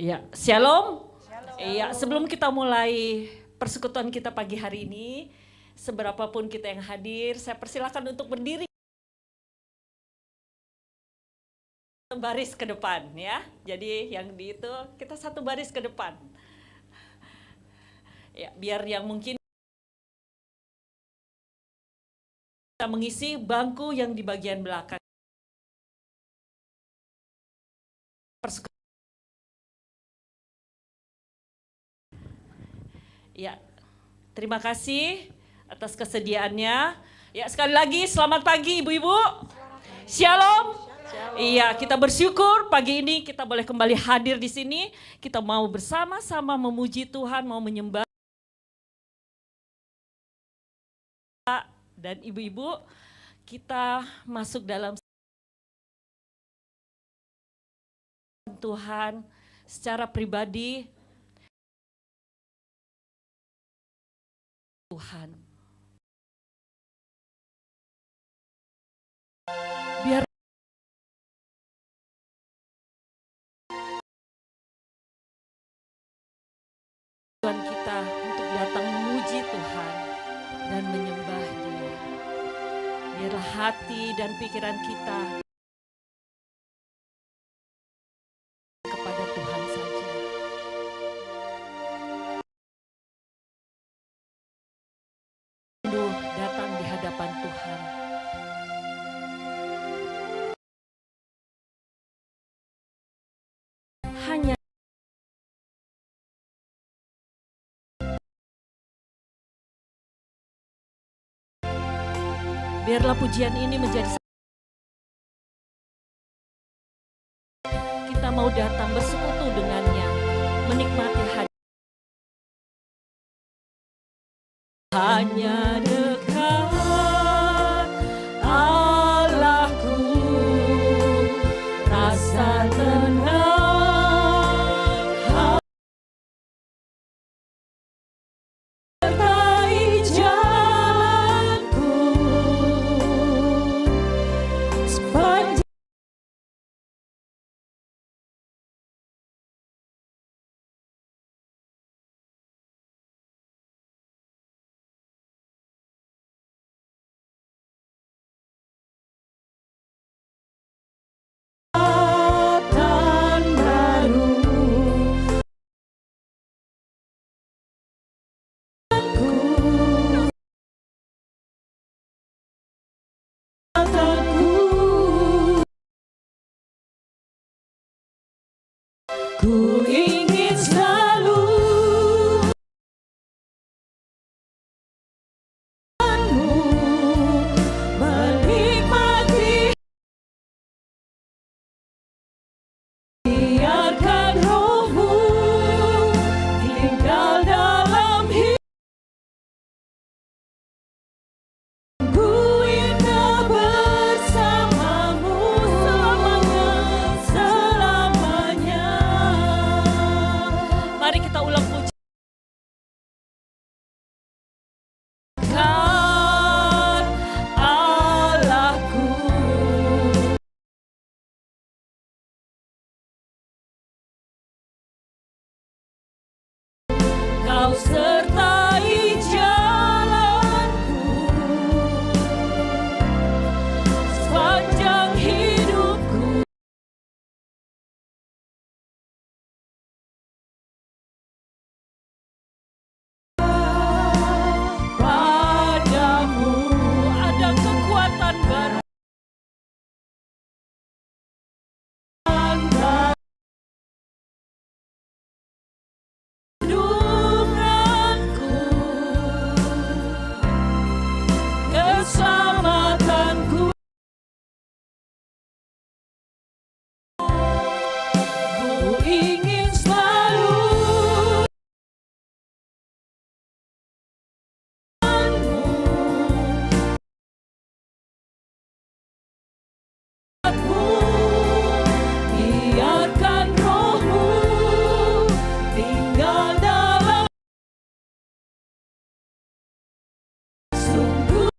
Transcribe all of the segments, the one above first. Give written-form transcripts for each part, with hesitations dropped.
Ya, shalom. Iya, sebelum kita mulai persekutuan kita pagi hari ini, seberapapun kita yang hadir, saya persilakan untuk berdiri baris ke depan ya. Jadi yang di itu kita satu baris ke depan. Ya, biar yang mungkin kita mengisi bangku yang di bagian belakang. Ya, terima kasih atas kesediaannya. Ya, sekali lagi selamat pagi Ibu-ibu. Shalom. Iya, kita bersyukur pagi ini kita boleh kembali hadir di sini. Kita mau bersama-sama memuji Tuhan, mau menyembah. Dan ibu-ibu, kita masuk dalam Tuhan secara pribadi. Tuhan. Biar Tuhan kita untuk datang memuji Tuhan dan menyembah Dia. Biarlah hati dan pikiran kita kepada Tuhan saja. Datang di hadapan Tuhan. Hanya biarlah pujian ini menjadi kita mau datang bersekutu dengannya, menikmati hanya dekat Allahku, rasa tenang sertai jalanku sepanjang ku ingin selalu menikmati, biarkan rohmu tinggal dalam hidupku, indah bersamamu selamanya. Mari kita ulang pujian. Allahku, Kau sertai jalanku sepanjang hidupku. Padamu ada kekuatan baru. Keselamatanku, ku ingin selalu biarkan rohmu tinggal dalam sungguh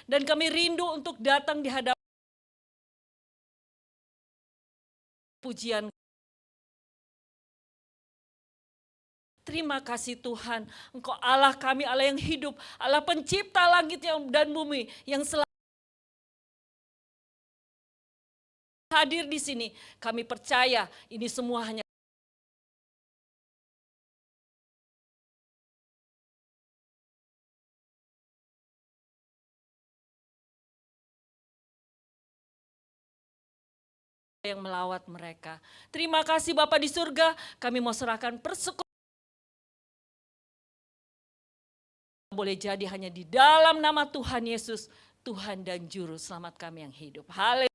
Dan kami rindu untuk datang di hadapan pujian. Terima kasih Tuhan, Engkau Allah kami, Allah yang hidup, Allah pencipta langit dan bumi, yang selalu hadir di sini. Kami percaya ini semua hanya yang melawat mereka. Terima kasih Bapa di surga, kami mau serahkan persyukuran. Boleh jadi hanya di dalam nama Tuhan Yesus, Tuhan dan Juru Selamat kami yang hidup. Haleluya.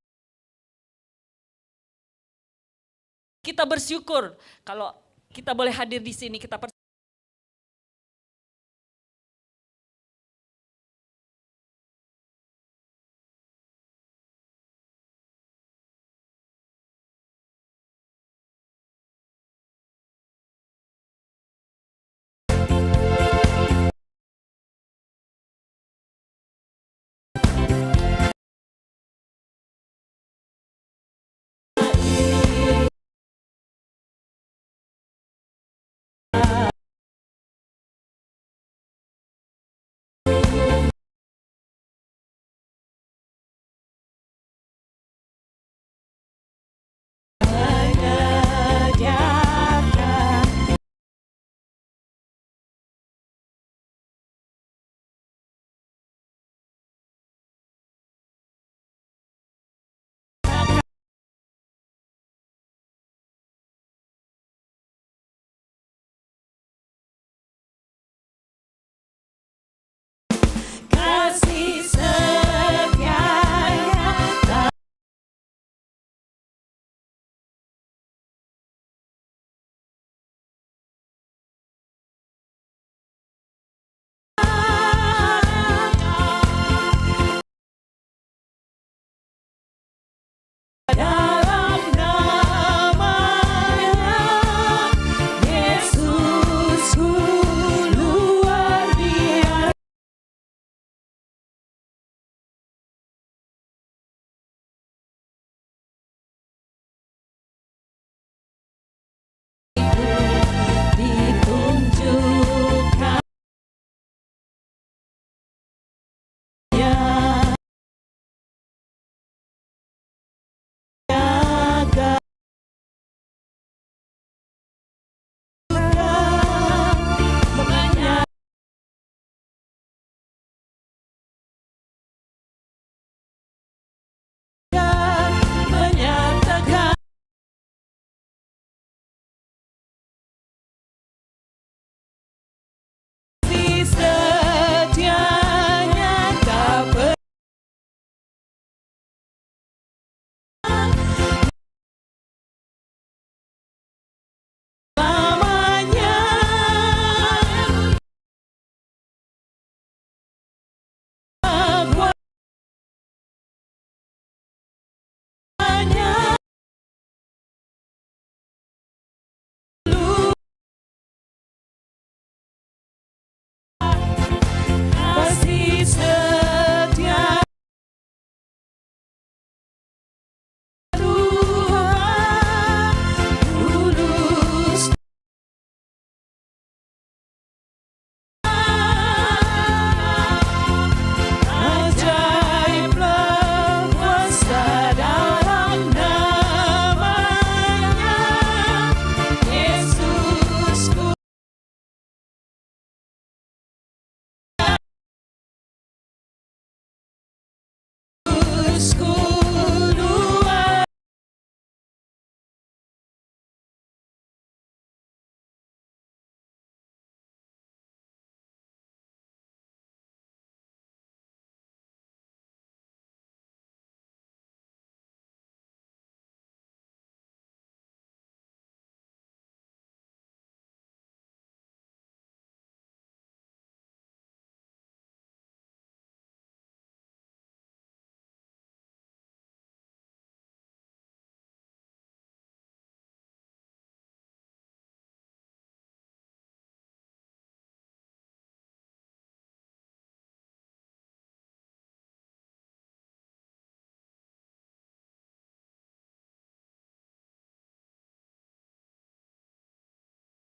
Kita bersyukur kalau kita boleh hadir di sini, kita percaya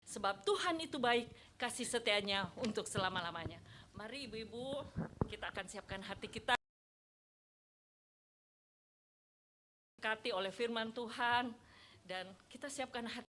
Sebab Tuhan itu baik, kasih setianya untuk selama-lamanya. Mari ibu-ibu, kita akan siapkan hati kita. Diberkati oleh firman Tuhan, dan kita siapkan hati.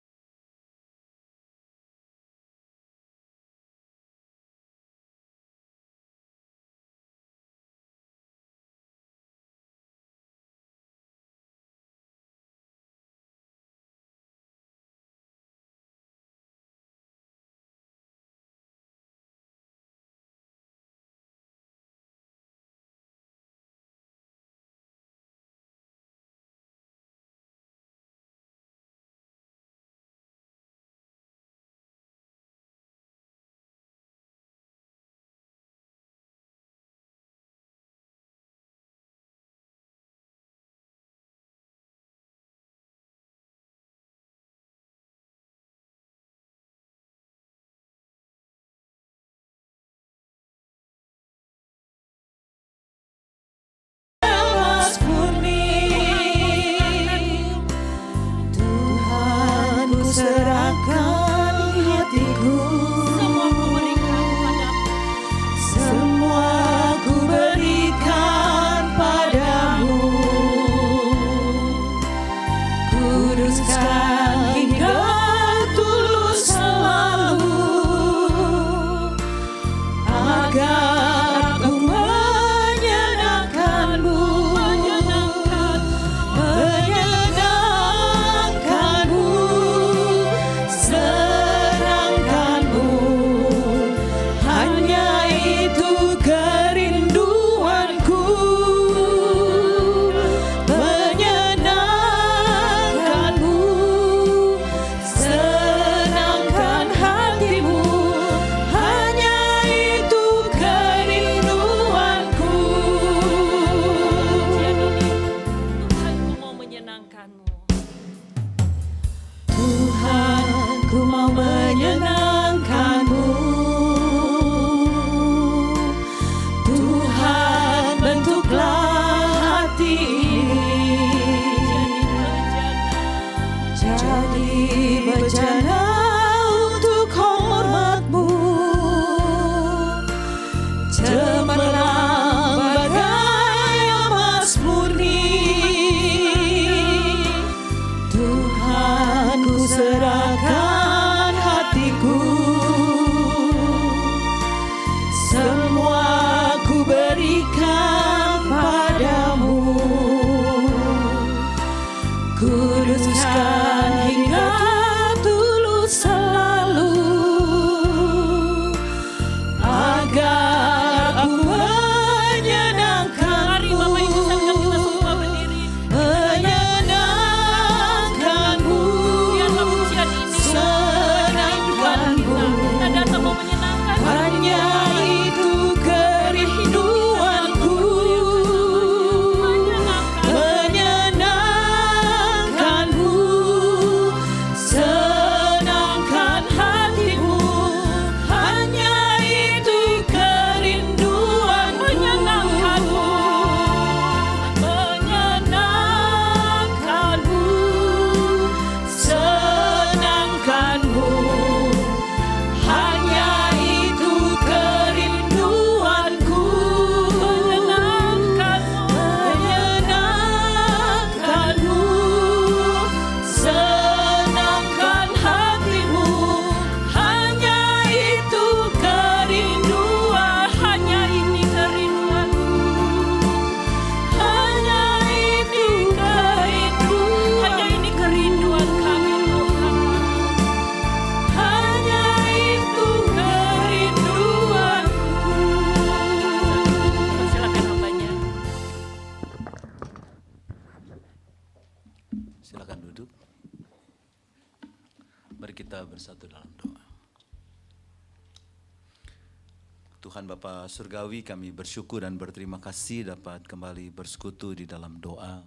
Tuhan Bapa Surgawi, kami bersyukur dan berterima kasih dapat kembali bersekutu di dalam doa.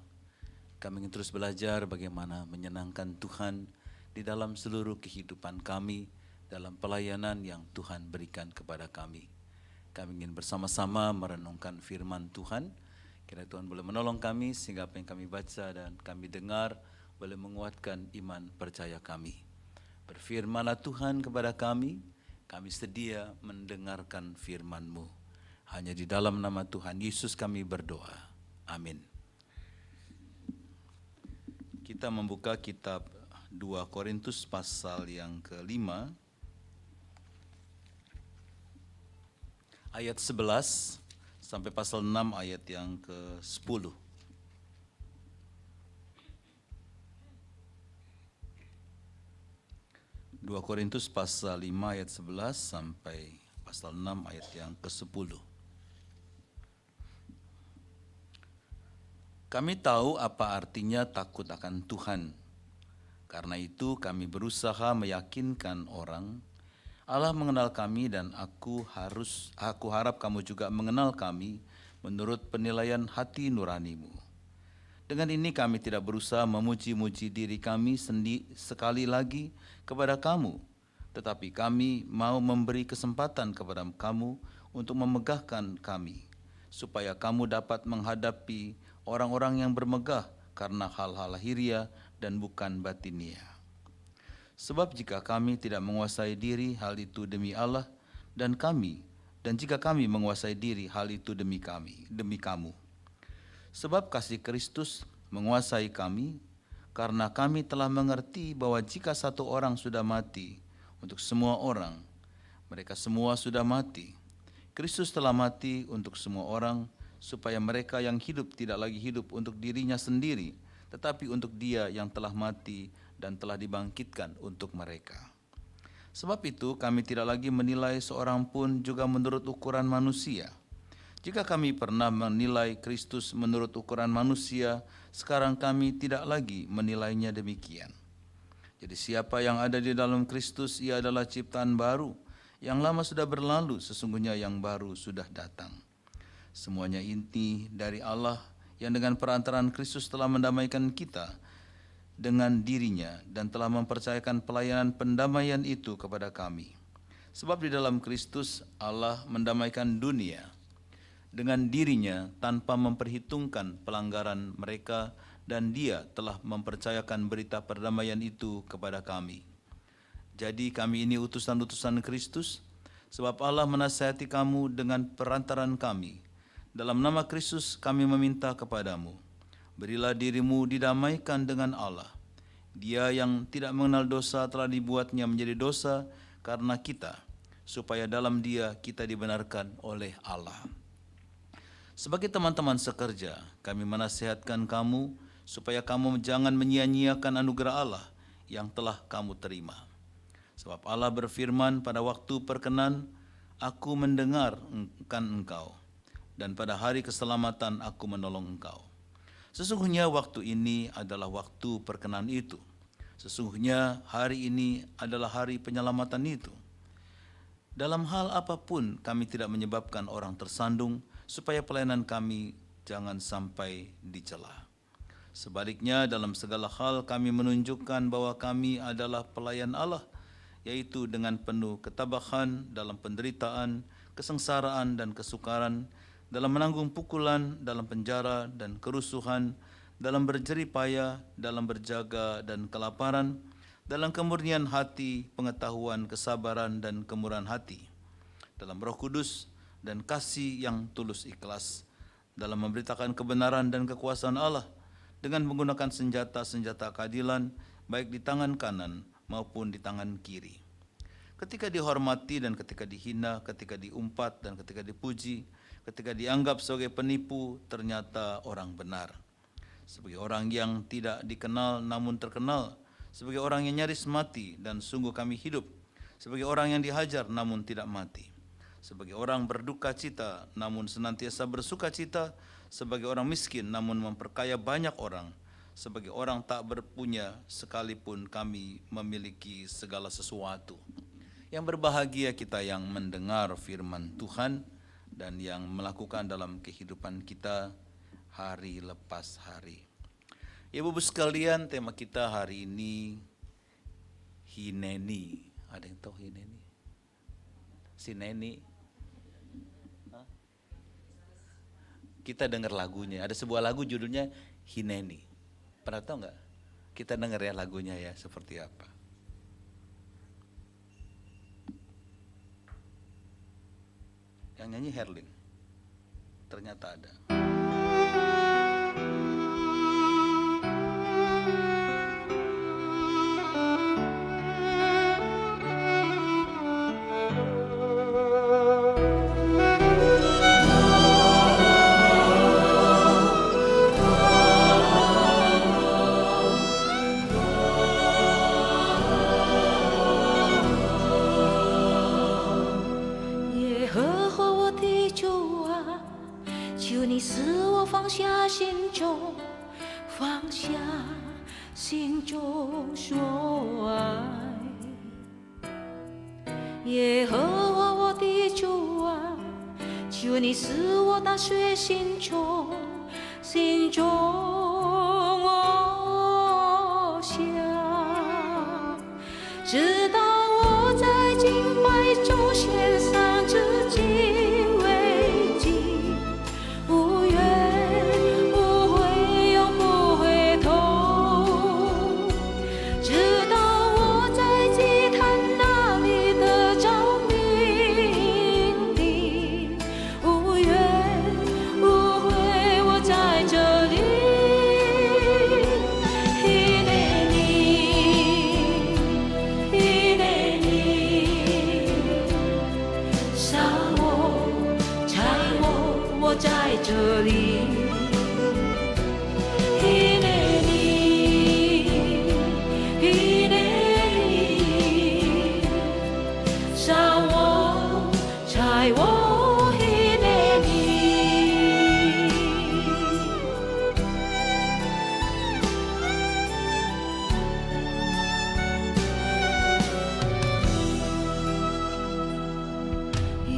Kami ingin terus belajar bagaimana menyenangkan Tuhan di dalam seluruh kehidupan kami, dalam pelayanan yang Tuhan berikan kepada kami. Kami ingin bersama-sama merenungkan firman Tuhan. Kiranya Tuhan boleh menolong kami sehingga apa yang kami baca dan kami dengar boleh menguatkan iman percaya kami. Berfirmanlah Tuhan kepada kami sedia mendengarkan firman-Mu. Hanya di dalam nama Tuhan Yesus kami berdoa. Amin. Kita membuka kitab 2 Korintus pasal yang ke-5, ayat 11 sampai pasal 6 ayat yang ke-10. 2 Korintus pasal 5 ayat 11 sampai pasal 6 ayat yang ke-10. Kami tahu apa artinya takut akan Tuhan. Karena itu kami berusaha meyakinkan orang Allah mengenal kami dan aku harap kamu juga mengenal kami menurut penilaian hati nuranimu. Dengan ini kami tidak berusaha memuji-muji diri kami sekali lagi kepada kamu, tetapi kami mau memberi kesempatan kepada kamu untuk memegahkan kami, supaya kamu dapat menghadapi orang-orang yang bermegah karena hal-hal lahiriah dan bukan batinia. Sebab jika kami tidak menguasai diri, hal itu demi Allah dan jika kami menguasai diri, hal itu demi kamu. Sebab kasih Kristus menguasai kami, karena kami telah mengerti bahwa jika satu orang sudah mati untuk semua orang, mereka semua sudah mati. Kristus telah mati untuk semua orang, supaya mereka yang hidup tidak lagi hidup untuk dirinya sendiri, tetapi untuk Dia yang telah mati dan telah dibangkitkan untuk mereka. Sebab itu kami tidak lagi menilai seorang pun juga menurut ukuran manusia. Jika kami pernah menilai Kristus menurut ukuran manusia, sekarang kami tidak lagi menilainya demikian. Jadi siapa yang ada di dalam Kristus, ia adalah ciptaan baru. Yang lama sudah berlalu, sesungguhnya yang baru sudah datang. Semuanya inti dari Allah yang dengan perantaraan Kristus telah mendamaikan kita dengan dirinya dan telah mempercayakan pelayanan pendamaian itu kepada kami. Sebab di dalam Kristus Allah mendamaikan dunia dengan dirinya tanpa memperhitungkan pelanggaran mereka, dan Dia telah mempercayakan berita perdamaian itu kepada kami. Jadi kami ini utusan-utusan Kristus, sebab Allah menasihati kamu dengan perantaran kami. Dalam nama Kristus kami meminta kepadamu, berilah dirimu didamaikan dengan Allah. Dia yang tidak mengenal dosa telah dibuatnya menjadi dosa karena kita, supaya dalam Dia kita dibenarkan oleh Allah. Sebagai teman-teman sekerja, kami menasihatkan kamu supaya kamu jangan menyia-nyiakan anugerah Allah yang telah kamu terima. Sebab Allah berfirman, pada waktu perkenan aku mendengarkan engkau, dan pada hari keselamatan aku menolong engkau. Sesungguhnya waktu ini adalah waktu perkenan itu. Sesungguhnya hari ini adalah hari penyelamatan itu. Dalam hal apapun kami tidak menyebabkan orang tersandung, supaya pelayanan kami jangan sampai dicela. Sebaliknya dalam segala hal kami menunjukkan bahwa kami adalah pelayan Allah, yaitu dengan penuh ketabahan dalam penderitaan, kesengsaraan dan kesukaran, dalam menanggung pukulan, dalam penjara dan kerusuhan, dalam berjerih payah, dalam berjaga dan kelaparan, dalam kemurnian hati, pengetahuan, kesabaran dan kemurahan hati, dalam Roh Kudus dan kasih yang tulus ikhlas, dalam memberitakan kebenaran dan kekuasaan Allah, dengan menggunakan senjata-senjata keadilan, baik di tangan kanan maupun di tangan kiri. Ketika dihormati dan ketika dihina, ketika diumpat dan ketika dipuji, ketika dianggap sebagai penipu, ternyata orang benar. Sebagai orang yang tidak dikenal namun terkenal, sebagai orang yang nyaris mati dan sungguh kami hidup, sebagai orang yang dihajar namun tidak mati, sebagai orang berduka cita namun senantiasa bersuka cita, sebagai orang miskin namun memperkaya banyak orang, sebagai orang tak berpunya sekalipun kami memiliki segala sesuatu. Yang berbahagia kita yang mendengar firman Tuhan dan yang melakukan dalam kehidupan kita hari lepas hari. Ibu-ibu sekalian, tema kita hari ini Hineni. Ada yang tahu Hineni? Sineni. Kita dengar lagunya, ada sebuah lagu judulnya Hineni. Pernah tahu nggak? Kita dengar ya lagunya ya seperti apa. Yang nyanyi Herlin. Ternyata ada.心中说爱，耶和华我的主啊，求你使我打碎心中我想，直到我在敬拜中献上自己为祭，无怨无悔永不回头，直到我在祭坛那里得着命定，无怨无悔我在这里。我在这里，一年里，伤我，拆我，一年里。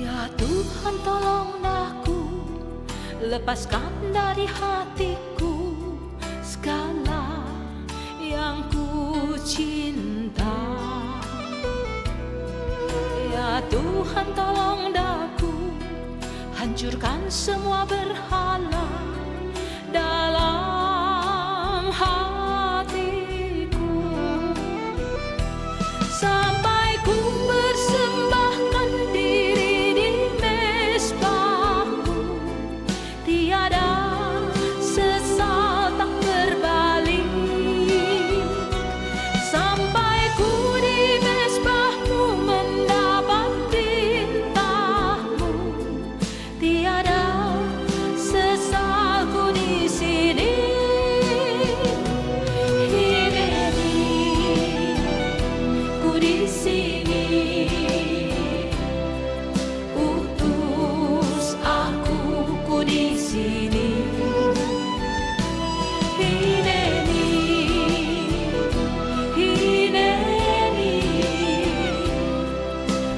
Ya Tuhan tolong lepaskan dari hatiku segala yang ku cinta. Ya Tuhan tolong daku hancurkan semua berhala dalam hatiku, sampai ku persembahkan diri di mezbahmu. Tiada sesal tak berbalik, sampai ku di mezbahmu mendapat tintahmu. Tiada sesalku di sini. Ku di sini. Utus aku, ku di sini. Hineni,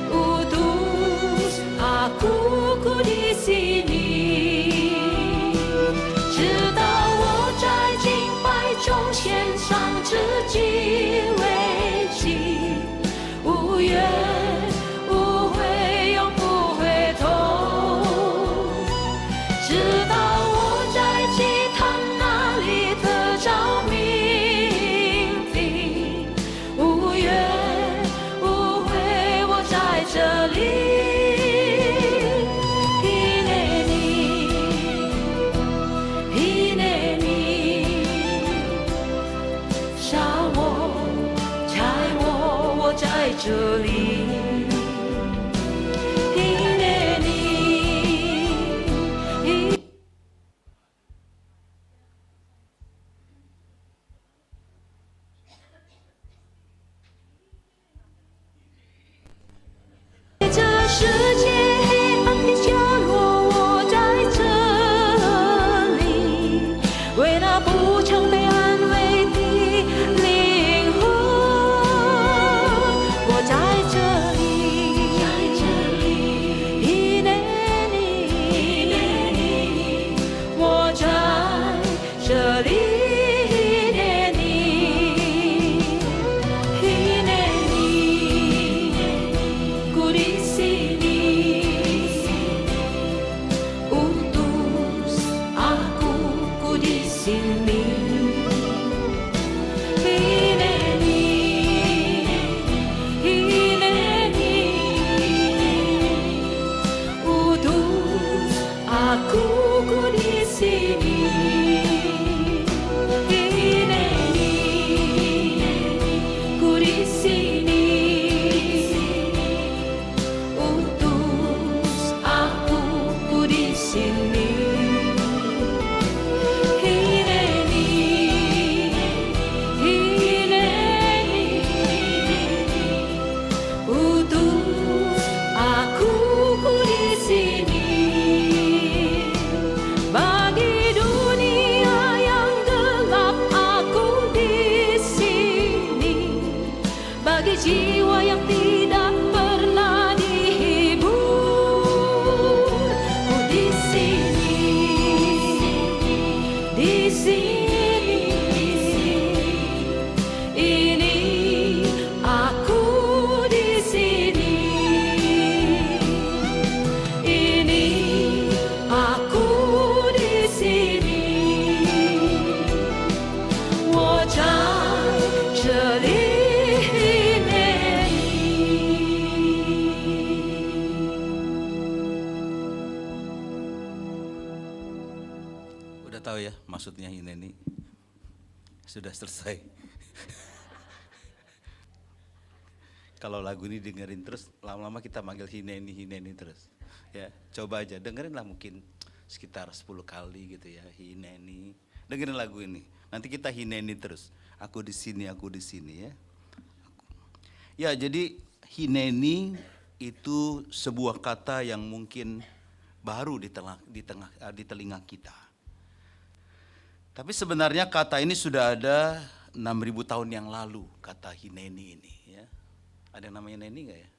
utus aku, ku di sini。直到我在敬拜中献上自己为祭，无怨无悔永不回头，直到我在祭坛那里得着命定，无怨无悔我在这里。杀我，拆我，我在这里。这世界黑暗的角落，我在这里，为那不曾被安慰的灵魂，我在这 jiwa yang tidak pernah dihibur. Oh, di sini, di sini, ini aku di sini, ini aku di sini. 我在这里面你。 Udah tahu ya maksudnya Hineni? Sudah selesai. Kalau lagu ini dengerin terus, lama-lama kita manggil Hineni, Hineni terus. Ya, coba aja dengerin lah mungkin sekitar 10 kali gitu ya, Hineni. Dengerin lagu ini. Nanti kita Hineni terus. Aku di sini ya. Ya, jadi Hineni itu sebuah kata yang mungkin baru di telinga kita. Tapi sebenarnya kata ini sudah ada 6.000 tahun yang lalu, kata Hineni ini ya. Ada yang namanya Neni enggak ya?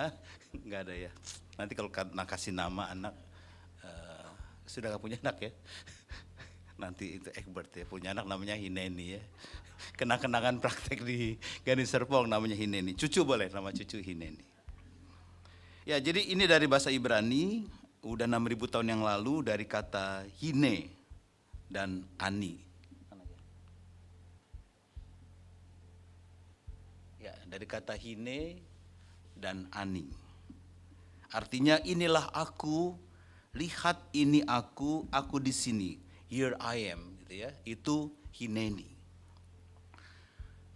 Hah? Enggak ada ya. Nanti kalau kasih nama anak, sudah gak punya anak ya? Nanti itu Egbert ya, punya anak namanya Hineni ya. Kenang-kenangan praktek di Gani Serpong namanya Hineni. Cucu boleh, nama cucu Hineni. Ya, jadi ini dari bahasa Ibrani, udah 6.000 tahun yang lalu dari kata hine dan ani. Ya, dari kata hine dan ani. Artinya inilah aku, lihat ini aku di sini. Here I am, gitu ya. Itu Hineni.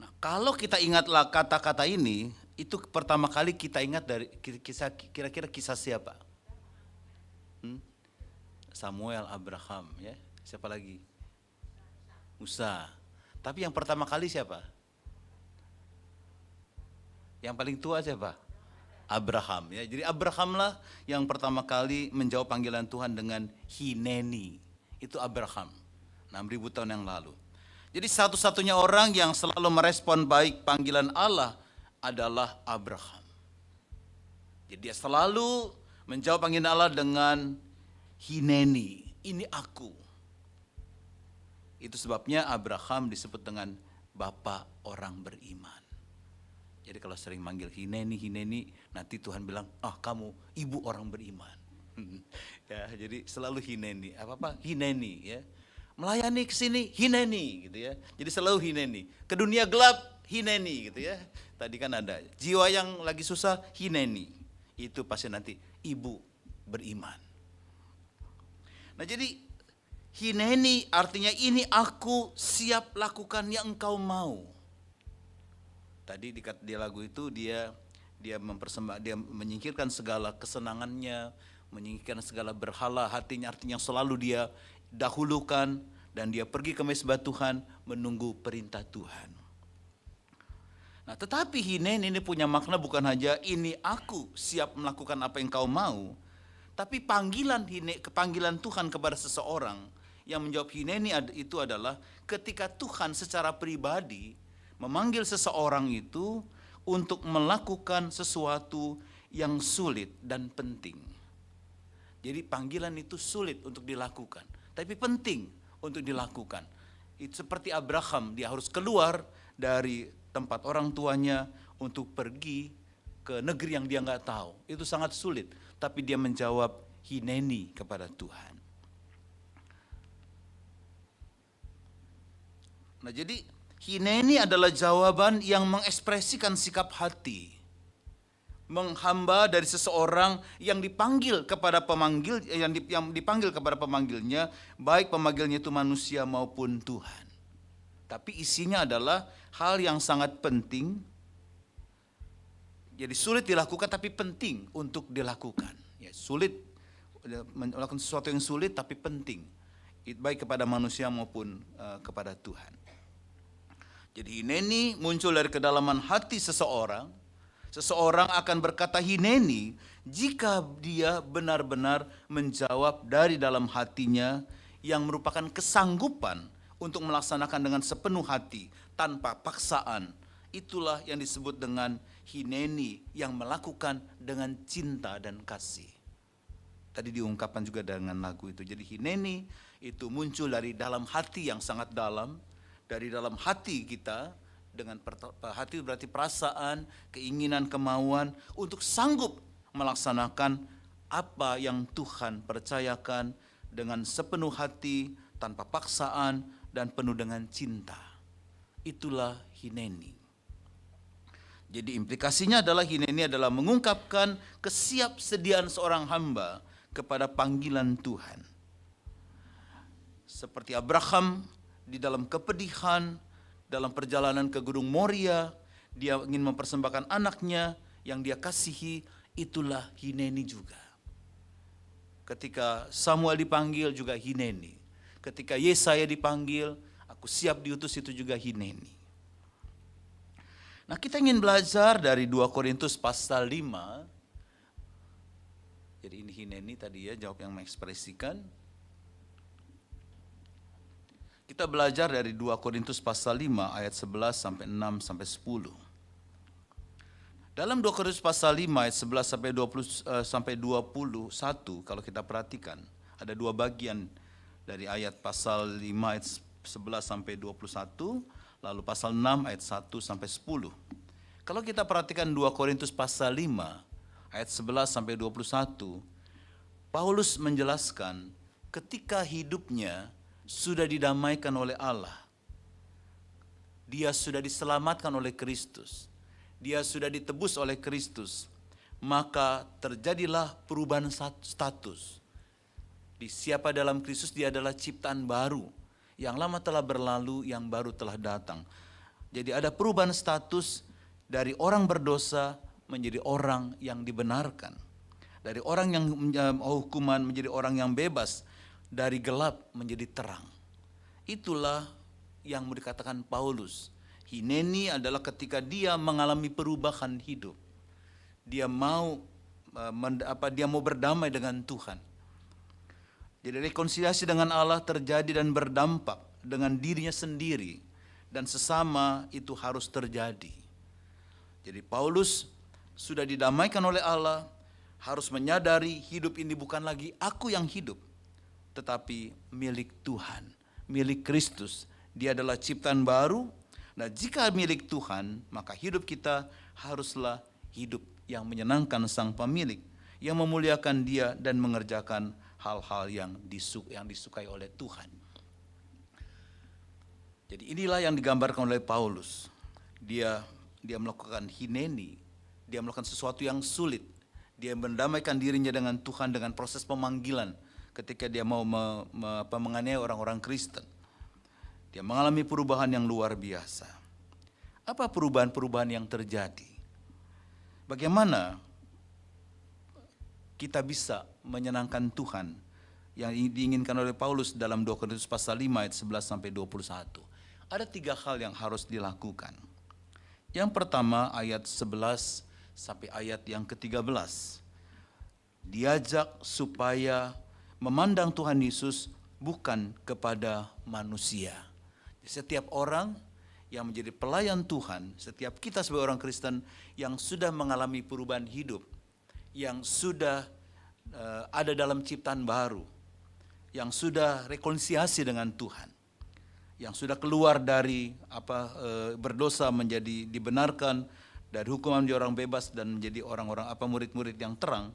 Nah, kalau kita ingatlah kata-kata ini, itu pertama kali kita ingat dari kira-kira kisah siapa? Samuel, Abraham, ya. Siapa lagi? Musa. Tapi yang pertama kali siapa? Yang paling tua siapa? Abraham, ya. Jadi Abrahamlah yang pertama kali menjawab panggilan Tuhan dengan Hineni. Itu Abraham, 6.000 tahun yang lalu. Jadi satu-satunya orang yang selalu merespon baik panggilan Allah adalah Abraham. Jadi dia selalu menjawab panggilan Allah dengan Hineni, ini aku. Itu sebabnya Abraham disebut dengan Bapa orang beriman. Jadi kalau sering manggil Hineni, Hineni, nanti Tuhan bilang, kamu ibu orang beriman. Ya, jadi selalu Hineni, apa-apa Hineni ya. Melayani ke sini Hineni gitu ya. Jadi selalu Hineni. Ke dunia gelap Hineni gitu ya. Tadi kan ada jiwa yang lagi susah Hineni. Itu pasti nanti ibu beriman. Nah, jadi Hineni artinya ini aku siap lakukan yang engkau mau. Tadi di lagu itu dia menyingkirkan segala kesenangannya, menyingkirkan segala berhala hatinya, artinya selalu dia dahulukan dan dia pergi ke mezbah Tuhan menunggu perintah Tuhan. Nah, tetapi Hineni ini punya makna bukan hanya ini aku siap melakukan apa yang kau mau, tapi panggilan Tuhan kepada seseorang yang menjawab Hineni itu adalah ketika Tuhan secara pribadi memanggil seseorang itu untuk melakukan sesuatu yang sulit dan penting. Jadi panggilan itu sulit untuk dilakukan, tapi penting untuk dilakukan. Itu seperti Abraham, dia harus keluar dari tempat orang tuanya untuk pergi ke negeri yang dia nggak tahu. Itu sangat sulit, tapi dia menjawab Hineni kepada Tuhan. Nah, jadi Hineni adalah jawaban yang mengekspresikan sikap hati, menghamba dari seseorang yang dipanggil kepada pemanggil, yang dipanggil kepada pemanggilnya, baik pemanggilnya itu manusia maupun Tuhan. Tapi isinya adalah hal yang sangat penting. Jadi sulit dilakukan tapi penting untuk dilakukan. Ya, sulit melakukan sesuatu yang sulit tapi penting, baik kepada manusia maupun kepada Tuhan. Jadi Hineni muncul dari kedalaman hati seseorang. Seseorang akan berkata Hineni jika dia benar-benar menjawab dari dalam hatinya yang merupakan kesanggupan untuk melaksanakan dengan sepenuh hati tanpa paksaan Itulah yang disebut dengan hineni, yang melakukan dengan cinta dan kasih. Tadi diungkapkan juga dengan lagu itu. Jadi hineni itu muncul dari dalam hati yang sangat dalam, dari dalam hati kita, dengan hati berarti perasaan, keinginan, kemauan untuk sanggup melaksanakan apa yang Tuhan percayakan dengan sepenuh hati, tanpa paksaan, dan penuh dengan cinta. Itulah hineni. Jadi implikasinya adalah hineni adalah mengungkapkan kesiapsediaan seorang hamba kepada panggilan Tuhan. Seperti Abraham di dalam kepedihan, dalam perjalanan ke Gunung Moria, dia ingin mempersembahkan anaknya yang dia kasihi, itulah hineni juga. Ketika Samuel dipanggil juga hineni. Ketika Yesaya dipanggil, aku siap diutus, itu juga hineni. Nah, kita ingin belajar dari 2 Korintus pasal 5. Jadi ini hineni tadi ya, jawab yang mengekspresikan. Kita belajar dari 2 Korintus pasal 5 ayat 11 sampai 6 sampai 10. Dalam 2 Korintus pasal 5 ayat 11 sampai 21, kalau kita perhatikan, ada dua bagian dari ayat pasal 5 ayat 11 sampai 21, lalu pasal 6 ayat 1 sampai 10. Kalau kita perhatikan 2 Korintus pasal 5 ayat 11 sampai 21, Paulus menjelaskan ketika hidupnya sudah didamaikan oleh Allah. Dia sudah diselamatkan oleh Kristus. Dia sudah ditebus oleh Kristus. Maka terjadilah perubahan status. Di siapa dalam Kristus, dia adalah ciptaan baru. Yang lama telah berlalu, yang baru telah datang. Jadi ada perubahan status dari orang berdosa menjadi orang yang dibenarkan. Dari orang yang hukuman menjadi orang yang bebas. Dari gelap menjadi terang. Itulah yang mau dikatakan Paulus. Hineni adalah ketika dia mengalami perubahan hidup. Dia mau berdamai dengan Tuhan. Jadi rekonsiliasi dengan Allah terjadi dan berdampak dengan dirinya sendiri dan sesama, itu harus terjadi. Jadi Paulus sudah didamaikan oleh Allah, harus menyadari hidup ini bukan lagi aku yang hidup, tetapi milik Tuhan, milik Kristus. Dia adalah ciptaan baru. Nah, jika milik Tuhan, maka hidup kita haruslah hidup yang menyenangkan Sang Pemilik, yang memuliakan Dia dan mengerjakan hal-hal yang disukai oleh Tuhan. Jadi inilah yang digambarkan oleh Paulus. Dia melakukan hineni, dia melakukan sesuatu yang sulit. Dia mendamaikan dirinya dengan Tuhan dengan proses pemanggilan. Ketika dia mau menganiaya orang-orang Kristen, dia mengalami perubahan yang luar biasa. Apa perubahan-perubahan yang terjadi? Bagaimana kita bisa menyenangkan Tuhan yang diinginkan oleh Paulus dalam 2 Korintus pasal 5 ayat 11 sampai 21? Ada 3 hal yang harus dilakukan. Yang pertama ayat 11 sampai ayat yang ke-13. Diajak supaya memandang Tuhan Yesus bukan kepada manusia. Setiap orang yang menjadi pelayan Tuhan, setiap kita sebagai orang Kristen yang sudah mengalami perubahan hidup, yang sudah ada dalam ciptaan baru, yang sudah rekonsiliasi dengan Tuhan, yang sudah keluar dari berdosa menjadi dibenarkan, dari hukuman menjadi orang bebas dan menjadi orang-orang murid-murid yang terang,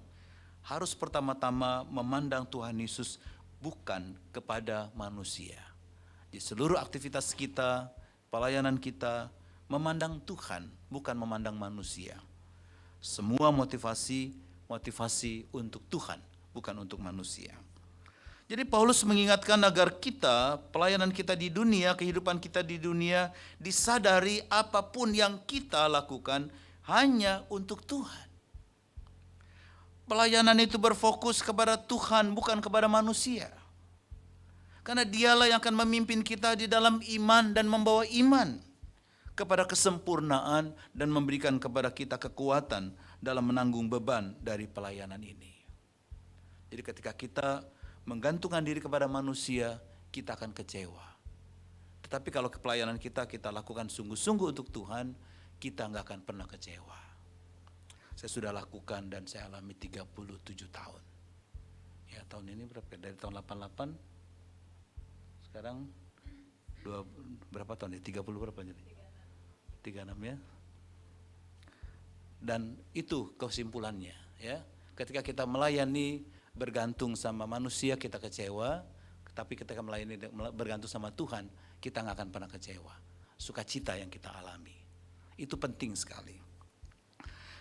harus pertama-tama memandang Tuhan Yesus bukan kepada manusia. Di seluruh aktivitas kita, pelayanan kita, memandang Tuhan bukan memandang manusia. Semua motivasi untuk Tuhan, bukan untuk manusia. Jadi Paulus mengingatkan agar kita, pelayanan kita di dunia, kehidupan kita di dunia, disadari apapun yang kita lakukan hanya untuk Tuhan. Pelayanan itu berfokus kepada Tuhan, bukan kepada manusia. Karena Dialah yang akan memimpin kita di dalam iman dan membawa iman kepada kesempurnaan dan memberikan kepada kita kekuatan dalam menanggung beban dari pelayanan ini. Jadi ketika kita menggantungkan diri kepada manusia, kita akan kecewa. Tetapi kalau pelayanan kita lakukan sungguh-sungguh untuk Tuhan, kita nggak akan pernah kecewa. Saya sudah lakukan dan saya alami 37 tahun. Ya, tahun ini berapa? Dari tahun 88 sekarang berapa tahun ya? 30 berapa jadi? 36 ya. Dan itu kesimpulannya ya. Ketika kita melayani bergantung sama manusia kita kecewa, tapi ketika melayani bergantung sama Tuhan, kita nggak akan pernah kecewa. Sukacita yang kita alami. Itu penting sekali.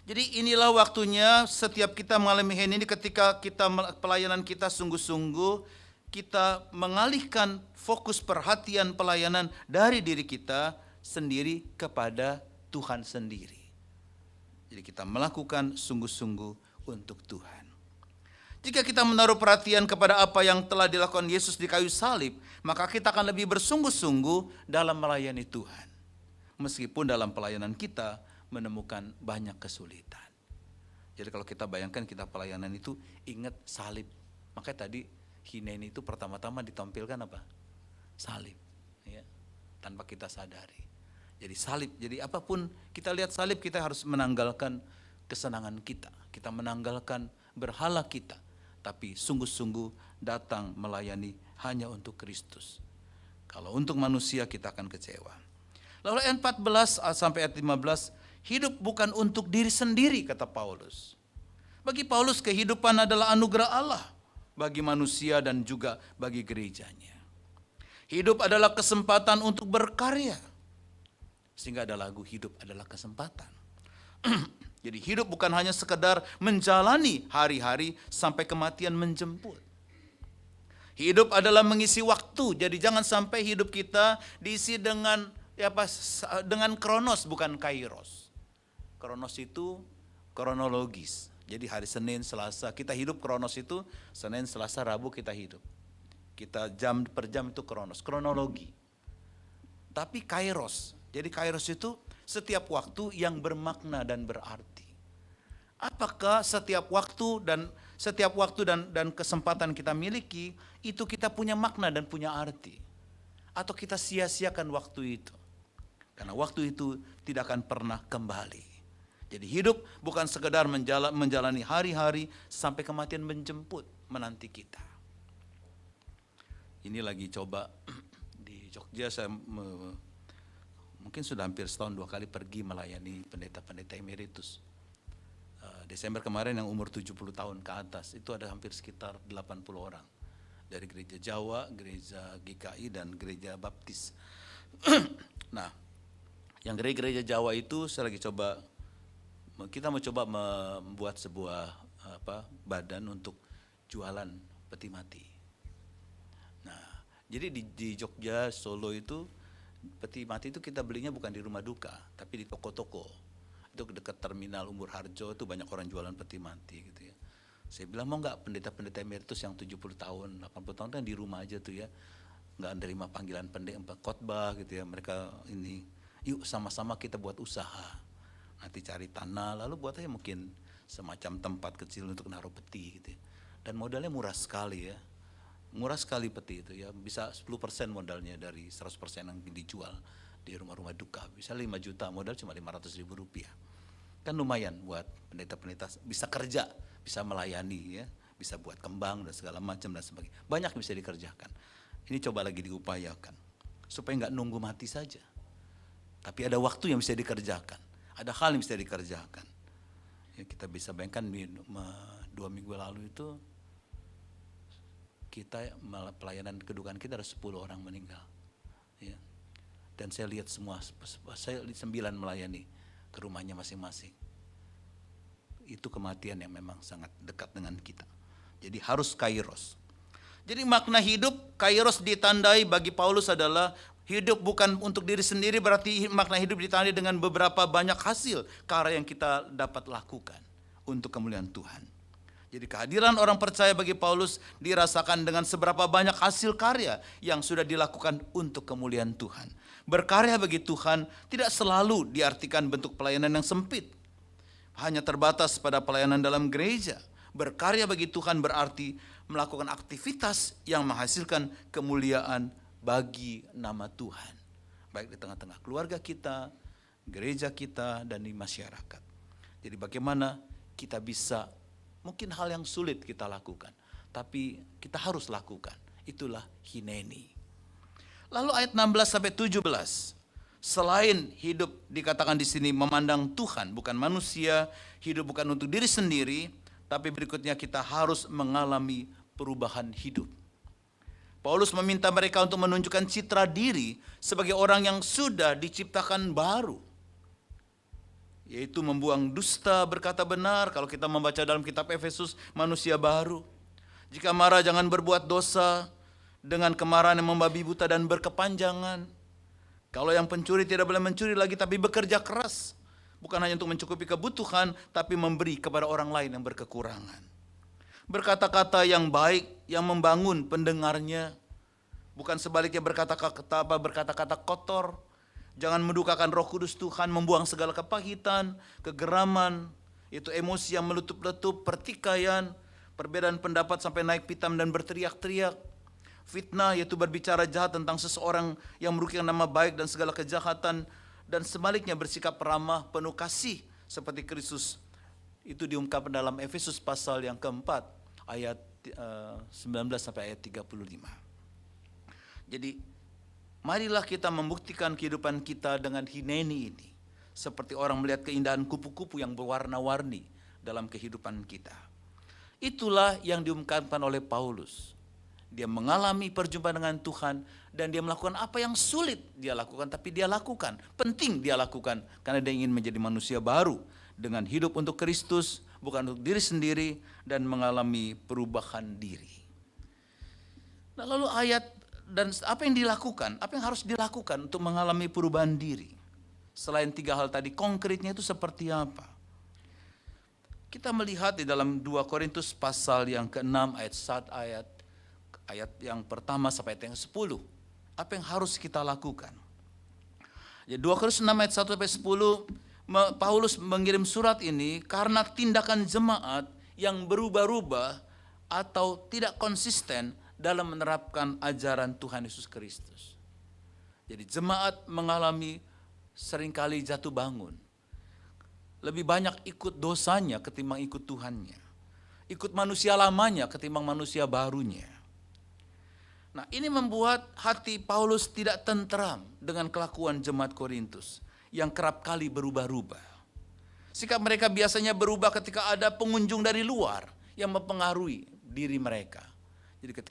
Jadi inilah waktunya setiap kita mengalami ini, ketika kita pelayanan kita sungguh-sungguh, kita mengalihkan fokus perhatian pelayanan dari diri kita sendiri kepada Tuhan sendiri. Jadi kita melakukan sungguh-sungguh untuk Tuhan. Jika kita menaruh perhatian kepada apa yang telah dilakukan Yesus di kayu salib, maka kita akan lebih bersungguh-sungguh dalam melayani Tuhan. Meskipun dalam pelayanan kita menemukan banyak kesulitan. Jadi kalau kita bayangkan kita pelayanan itu ingat salib. Makanya tadi Hinen itu pertama-tama ditampilkan apa? Salib. Ya, tanpa kita sadari. Jadi salib, jadi apapun kita lihat salib, kita harus menanggalkan kesenangan kita. Kita menanggalkan berhala kita. Tapi sungguh-sungguh datang melayani hanya untuk Kristus. Kalau untuk manusia kita akan kecewa. Lalu ayat 14 sampai ayat 15, hidup bukan untuk diri sendiri, kata Paulus. Bagi Paulus kehidupan adalah anugerah Allah bagi manusia dan juga bagi gerejanya. Hidup adalah kesempatan untuk berkarya. Sehingga ada lagu hidup adalah kesempatan. Jadi hidup bukan hanya sekedar menjalani hari-hari sampai kematian menjemput. Hidup adalah mengisi waktu. Jadi jangan sampai hidup kita diisi dengan dengan kronos bukan kairos. Kronos itu kronologis. Jadi hari Senin, Selasa kita hidup, kronos itu Senin, Selasa, Rabu kita hidup. Kita jam per jam itu kronos, kronologi. Tapi kairos. Jadi kairos itu setiap waktu yang bermakna dan berarti. Apakah setiap waktu dan kesempatan kita miliki itu kita punya makna dan punya arti? Atau kita sia-siakan waktu itu? Karena waktu itu tidak akan pernah kembali. Jadi hidup bukan sekedar menjalani hari-hari sampai kematian menjemput menanti kita. Ini lagi coba di Jogja, saya mungkin sudah hampir setahun 2 kali pergi melayani pendeta-pendeta emeritus. Desember kemarin yang umur 70 tahun ke atas, itu ada hampir sekitar 80 orang. Dari gereja Jawa, gereja GKI, dan gereja Baptis. Nah, yang gereja Jawa itu saya lagi coba, kita mau coba membuat sebuah badan untuk jualan peti mati. Nah, jadi di Jogja, Solo itu, peti mati itu kita belinya bukan di rumah duka, tapi di toko-toko. Itu dekat terminal Umur Harjo, itu banyak orang jualan peti mati gitu ya. Saya bilang mau nggak pendeta-pendeta emeritus yang 70 tahun, 80 tahun kan di rumah aja tuh ya. Nggak nerima panggilan khotbah gitu ya. Mereka ini, yuk sama-sama kita buat usaha. Nanti cari tanah, lalu buat aja mungkin semacam tempat kecil untuk naruh peti gitu ya. Dan modalnya murah sekali ya. Murah sekali peti itu ya, bisa 10% modalnya dari 100% yang dijual di rumah-rumah duka. Bisa 5 juta, modal cuma 500.000 rupiah. Kan lumayan buat pendeta-pendeta bisa kerja, bisa melayani ya, bisa buat kembang dan segala macam dan sebagainya. Banyak yang bisa dikerjakan. Ini coba lagi diupayakan supaya nggak nunggu mati saja. Tapi ada waktu yang bisa dikerjakan, ada hal yang bisa dikerjakan. Ya, kita bisa bayangkan 2 minggu lalu itu kita pelayanan kedukaan kita ada 10 orang meninggal. Ya. Dan saya lihat semua, saya 9 melayani ke rumahnya masing-masing. Itu kematian yang memang sangat dekat dengan kita. Jadi harus kairos. Jadi makna hidup, kairos ditandai bagi Paulus adalah hidup bukan untuk diri sendiri, berarti makna hidup ditandai dengan beberapa banyak hasil karya yang kita dapat lakukan untuk kemuliaan Tuhan. Jadi kehadiran orang percaya bagi Paulus dirasakan dengan seberapa banyak hasil karya yang sudah dilakukan untuk kemuliaan Tuhan. Berkarya bagi Tuhan tidak selalu diartikan bentuk pelayanan yang sempit, hanya terbatas pada pelayanan dalam gereja. Berkarya bagi Tuhan berarti melakukan aktivitas yang menghasilkan kemuliaan bagi nama Tuhan. Baik di tengah-tengah keluarga kita, gereja kita, dan di masyarakat. Jadi bagaimana kita bisa, mungkin hal yang sulit kita lakukan, tapi kita harus lakukan. Itulah hineni. Lalu ayat 16 sampai 17. Selain hidup dikatakan di sini memandang Tuhan, bukan manusia, hidup bukan untuk diri sendiri, tapi berikutnya kita harus mengalami perubahan hidup. Paulus meminta mereka untuk menunjukkan citra diri sebagai orang yang sudah diciptakan baru, yaitu membuang dusta, berkata benar. Kalau kita membaca dalam kitab Efesus, manusia baru. Jika marah jangan berbuat dosa dengan kemarahan yang membabi buta dan berkepanjangan. Kalau yang pencuri tidak boleh mencuri lagi, tapi bekerja keras. Bukan hanya untuk mencukupi kebutuhan, tapi memberi kepada orang lain yang berkekurangan. Berkata-kata yang baik, yang membangun pendengarnya. Bukan sebaliknya berkata-kata kotor. Jangan mendukakan Roh Kudus Tuhan, membuang segala kepahitan, kegeraman, itu emosi yang meletup-letup, pertikaian, perbedaan pendapat sampai naik pitam dan berteriak-teriak. Fitnah, yaitu berbicara jahat tentang seseorang yang merugikan nama baik dan segala kejahatan, dan sebaliknya bersikap ramah, penuh kasih seperti Kristus. Itu diungkapkan dalam Efesus pasal yang keempat, ayat 19 sampai ayat 35. Jadi marilah kita membuktikan kehidupan kita dengan hineni ini, seperti orang melihat keindahan kupu-kupu yang berwarna-warni dalam kehidupan kita. Itulah yang diungkapkan oleh Paulus. Dia mengalami perjumpaan dengan Tuhan dan dia melakukan apa yang sulit dia lakukan, tapi dia lakukan, penting dia lakukan karena dia ingin menjadi manusia baru dengan hidup untuk Kristus, bukan untuk diri sendiri, dan mengalami perubahan diri. Nah, lalu ayat dan apa yang dilakukan, apa yang harus dilakukan untuk mengalami perubahan diri? Selain 3 hal tadi, konkretnya itu seperti apa? Kita melihat di dalam 2 Korintus pasal yang ke-6 ayat yang pertama sampai ayat yang 10. Apa yang harus kita lakukan? Ya, 2 Korintus 6 ayat 1 sampai 10, Paulus mengirim surat ini karena tindakan jemaat yang berubah-ubah atau tidak konsisten dalam menerapkan ajaran Tuhan Yesus Kristus. Jadi jemaat mengalami seringkali jatuh bangun. Lebih banyak ikut dosanya ketimbang ikut Tuhannya. Ikut manusia lamanya ketimbang manusia barunya. Nah, ini membuat hati Paulus tidak tentram dengan kelakuan jemaat Korintus yang kerap kali berubah-ubah. Sikap mereka biasanya berubah ketika ada pengunjung dari luar yang mempengaruhi diri mereka. Jadi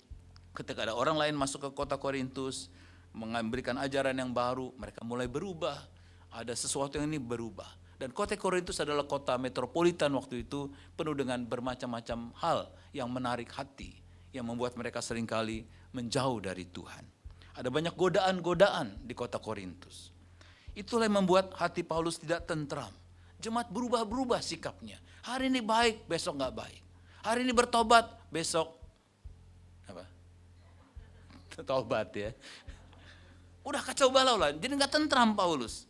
ketika ada orang lain masuk ke kota Korintus, memberikan ajaran yang baru, mereka mulai berubah. Ada sesuatu yang ini berubah. Dan kota Korintus adalah kota metropolitan waktu itu, penuh dengan bermacam-macam hal yang menarik hati, yang membuat mereka seringkali menjauh dari Tuhan. Ada banyak godaan-godaan di kota Korintus. Itulah yang membuat hati Paulus tidak tentram. Jemaat berubah-berubah sikapnya. Hari ini baik, besok nggak baik. Hari ini bertobat, besok apa? Tobat ya. Udah kacau balau lah, jadi nggak tentram Paulus.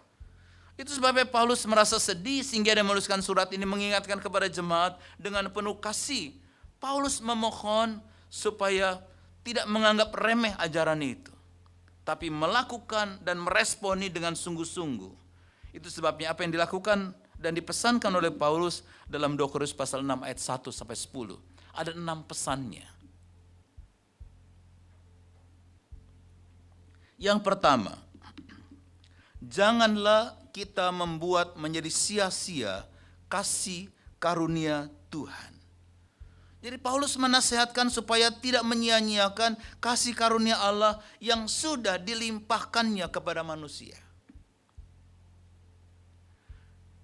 Itu sebabnya Paulus merasa sedih sehingga dia menuliskan surat ini mengingatkan kepada jemaat dengan penuh kasih. Paulus memohon supaya tidak menganggap remeh ajaran itu, tapi melakukan dan meresponi dengan sungguh-sungguh. Itu sebabnya apa yang dilakukan dan dipesankan oleh Paulus dalam 2 Korintus pasal 6 ayat 1 sampai 10. Ada 6 pesannya. Yang pertama, janganlah kita membuat menjadi sia-sia kasih karunia Tuhan. Jadi Paulus menasihatkan supaya tidak menyia-nyiakan kasih karunia Allah yang sudah dilimpahkannya kepada manusia.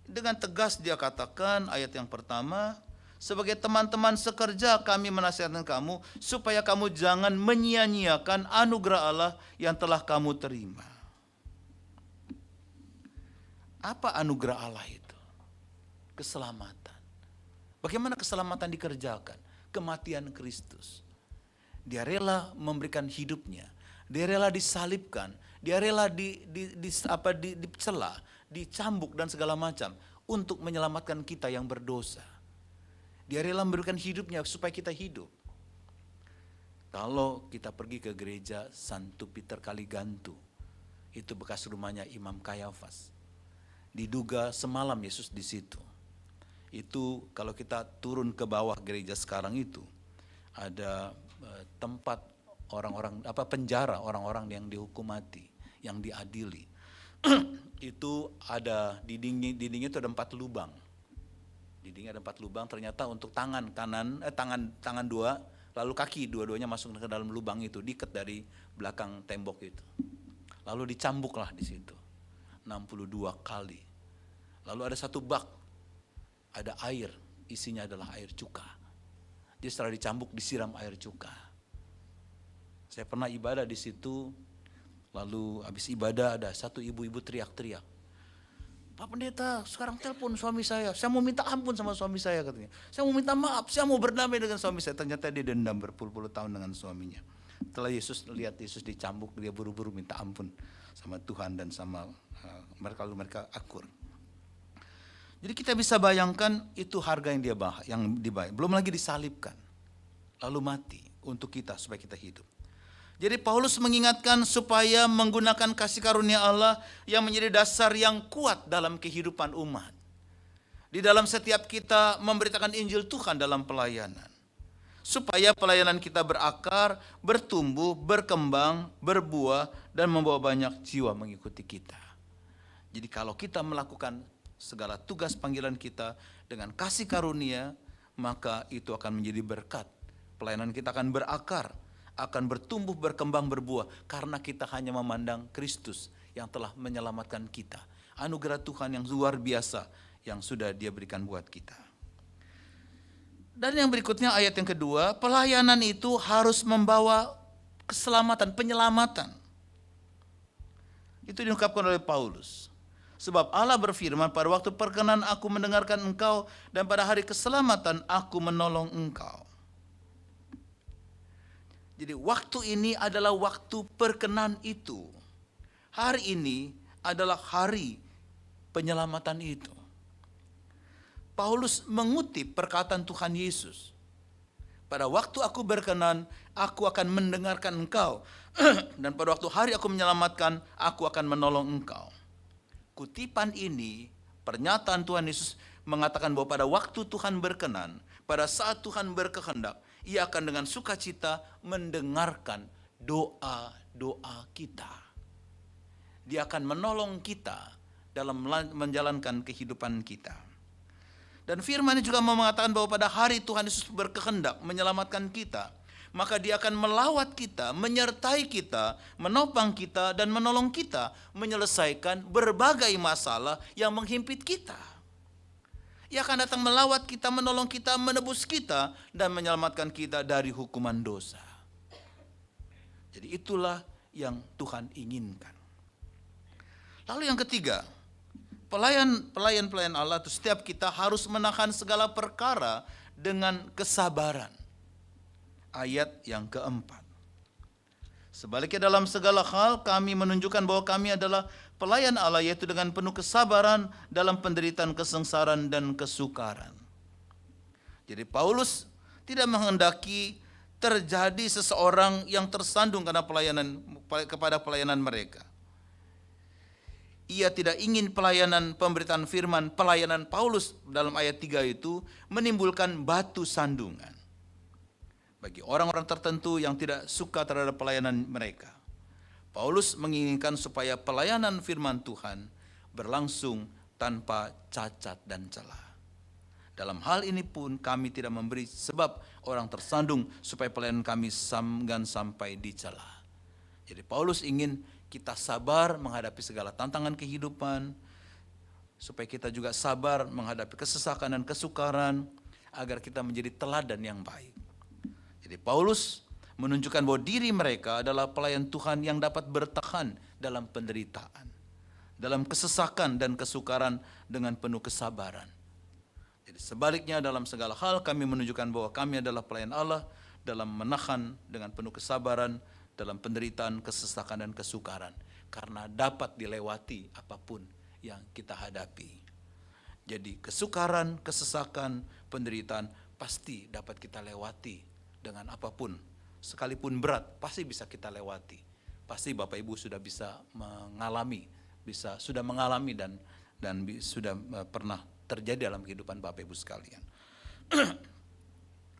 Dengan tegas dia katakan ayat yang pertama, sebagai teman-teman sekerja kami menasihatkan kamu supaya kamu jangan menyia-nyiakan anugerah Allah yang telah kamu terima. Apa anugerah Allah itu? Keselamatan. Bagaimana keselamatan dikerjakan? Kematian Kristus. Dia rela memberikan hidupnya. Dia rela disalibkan. Dia rela dicela, dicambuk dan segala macam untuk menyelamatkan kita yang berdosa. Dia rela memberikan hidupnya supaya kita hidup. Kalau kita pergi ke gereja Santo Peter Kaligantu, itu bekas rumahnya Imam Kayafas. Diduga semalam Yesus di situ. Itu kalau kita turun ke bawah gereja sekarang itu ada tempat orang-orang penjara orang-orang yang dihukum mati, yang diadili. Itu ada dindingnya itu ada 4 lubang. Dindingnya ada 4 lubang, ternyata untuk tangan kanan tangan 2, lalu kaki dua-duanya masuk ke dalam lubang itu, diikat dari belakang tembok itu. Lalu dicambuklah di situ 62 kali. Lalu ada satu bak, ada air, isinya adalah air cuka. Dia setelah dicambuk disiram air cuka. Saya pernah ibadah di situ, lalu habis ibadah ada satu ibu-ibu teriak-teriak, "Pak Pendeta, sekarang telepon suami saya mau minta ampun sama suami saya," katanya. "Saya mau minta maaf, saya mau berdamai dengan suami saya." Ternyata dia dendam berpuluh-puluh tahun dengan suaminya. Setelah lihat Yesus dicambuk, dia buru-buru minta ampun sama Tuhan dan sama mereka akur. Jadi kita bisa bayangkan itu harga yang dibayar. Belum lagi disalibkan, lalu mati untuk kita supaya kita hidup. Jadi Paulus mengingatkan supaya menggunakan kasih karunia Allah yang menjadi dasar yang kuat dalam kehidupan umat. Di dalam setiap kita memberitakan Injil Tuhan dalam pelayanan. Supaya pelayanan kita berakar, bertumbuh, berkembang, berbuah, dan membawa banyak jiwa mengikuti kita. Jadi kalau kita melakukan segala tugas panggilan kita dengan kasih karunia, maka itu akan menjadi berkat. Pelayanan kita akan berakar, akan bertumbuh, berkembang, berbuah, karena kita hanya memandang Kristus yang telah menyelamatkan kita. Anugerah Tuhan yang luar biasa yang sudah Dia berikan buat kita. Dan yang berikutnya ayat yang kedua, pelayanan itu harus membawa keselamatan, penyelamatan. Itu diungkapkan oleh Paulus. Sebab Allah berfirman, "Pada waktu perkenan aku mendengarkan engkau, dan pada hari keselamatan aku menolong engkau." Jadi waktu ini adalah waktu perkenan itu. Hari ini adalah hari penyelamatan itu. Paulus mengutip perkataan Tuhan Yesus. "Pada waktu aku berkenan, aku akan mendengarkan engkau. Dan pada waktu hari aku menyelamatkan, aku akan menolong engkau." Kutipan ini, pernyataan Tuhan Yesus mengatakan bahwa pada waktu Tuhan berkenan, pada saat Tuhan berkehendak, Ia akan dengan sukacita mendengarkan doa-doa kita. Dia akan menolong kita dalam menjalankan kehidupan kita. Dan firman ini juga mengatakan bahwa pada hari Tuhan Yesus berkehendak menyelamatkan kita, maka Dia akan melawat kita, menyertai kita, menopang kita, dan menolong kita menyelesaikan berbagai masalah yang menghimpit kita. Ia akan datang melawat kita, menolong kita, menebus kita, dan menyelamatkan kita dari hukuman dosa. Jadi itulah yang Tuhan inginkan. Lalu yang ketiga, pelayan Allah itu setiap kita harus menahan segala perkara dengan kesabaran. Ayat yang keempat. "Sebaliknya dalam segala hal kami menunjukkan bahwa kami adalah pelayan Allah, yaitu dengan penuh kesabaran dalam penderitaan, kesengsaraan, dan kesukaran." Jadi Paulus tidak menghendaki terjadi seseorang yang tersandung kepada pelayanan mereka. Ia tidak ingin pelayanan pemberitaan firman, pelayanan Paulus dalam ayat 3 itu menimbulkan batu sandungan bagi orang-orang tertentu yang tidak suka terhadap pelayanan mereka. Paulus menginginkan supaya pelayanan firman Tuhan berlangsung tanpa cacat dan celah. Dalam hal ini pun kami tidak memberi sebab orang tersandung supaya pelayanan kami sampai dicela. Jadi Paulus ingin kita sabar menghadapi segala tantangan kehidupan, supaya kita juga sabar menghadapi kesesakan dan kesukaran, agar kita menjadi teladan yang baik. Jadi Paulus menunjukkan bahwa diri mereka adalah pelayan Tuhan yang dapat bertahan dalam penderitaan, dalam kesesakan dan kesukaran dengan penuh kesabaran. Jadi sebaliknya dalam segala hal kami menunjukkan bahwa kami adalah pelayan Allah dalam menahan dengan penuh kesabaran dalam penderitaan, kesesakan dan kesukaran, karena dapat dilewati apapun yang kita hadapi. Jadi kesukaran, kesesakan, penderitaan pasti dapat kita lewati dengan apapun, sekalipun berat pasti bisa kita lewati. Pasti Bapak Ibu sudah bisa mengalami, sudah mengalami dan dan sudah pernah terjadi dalam kehidupan Bapak Ibu sekalian.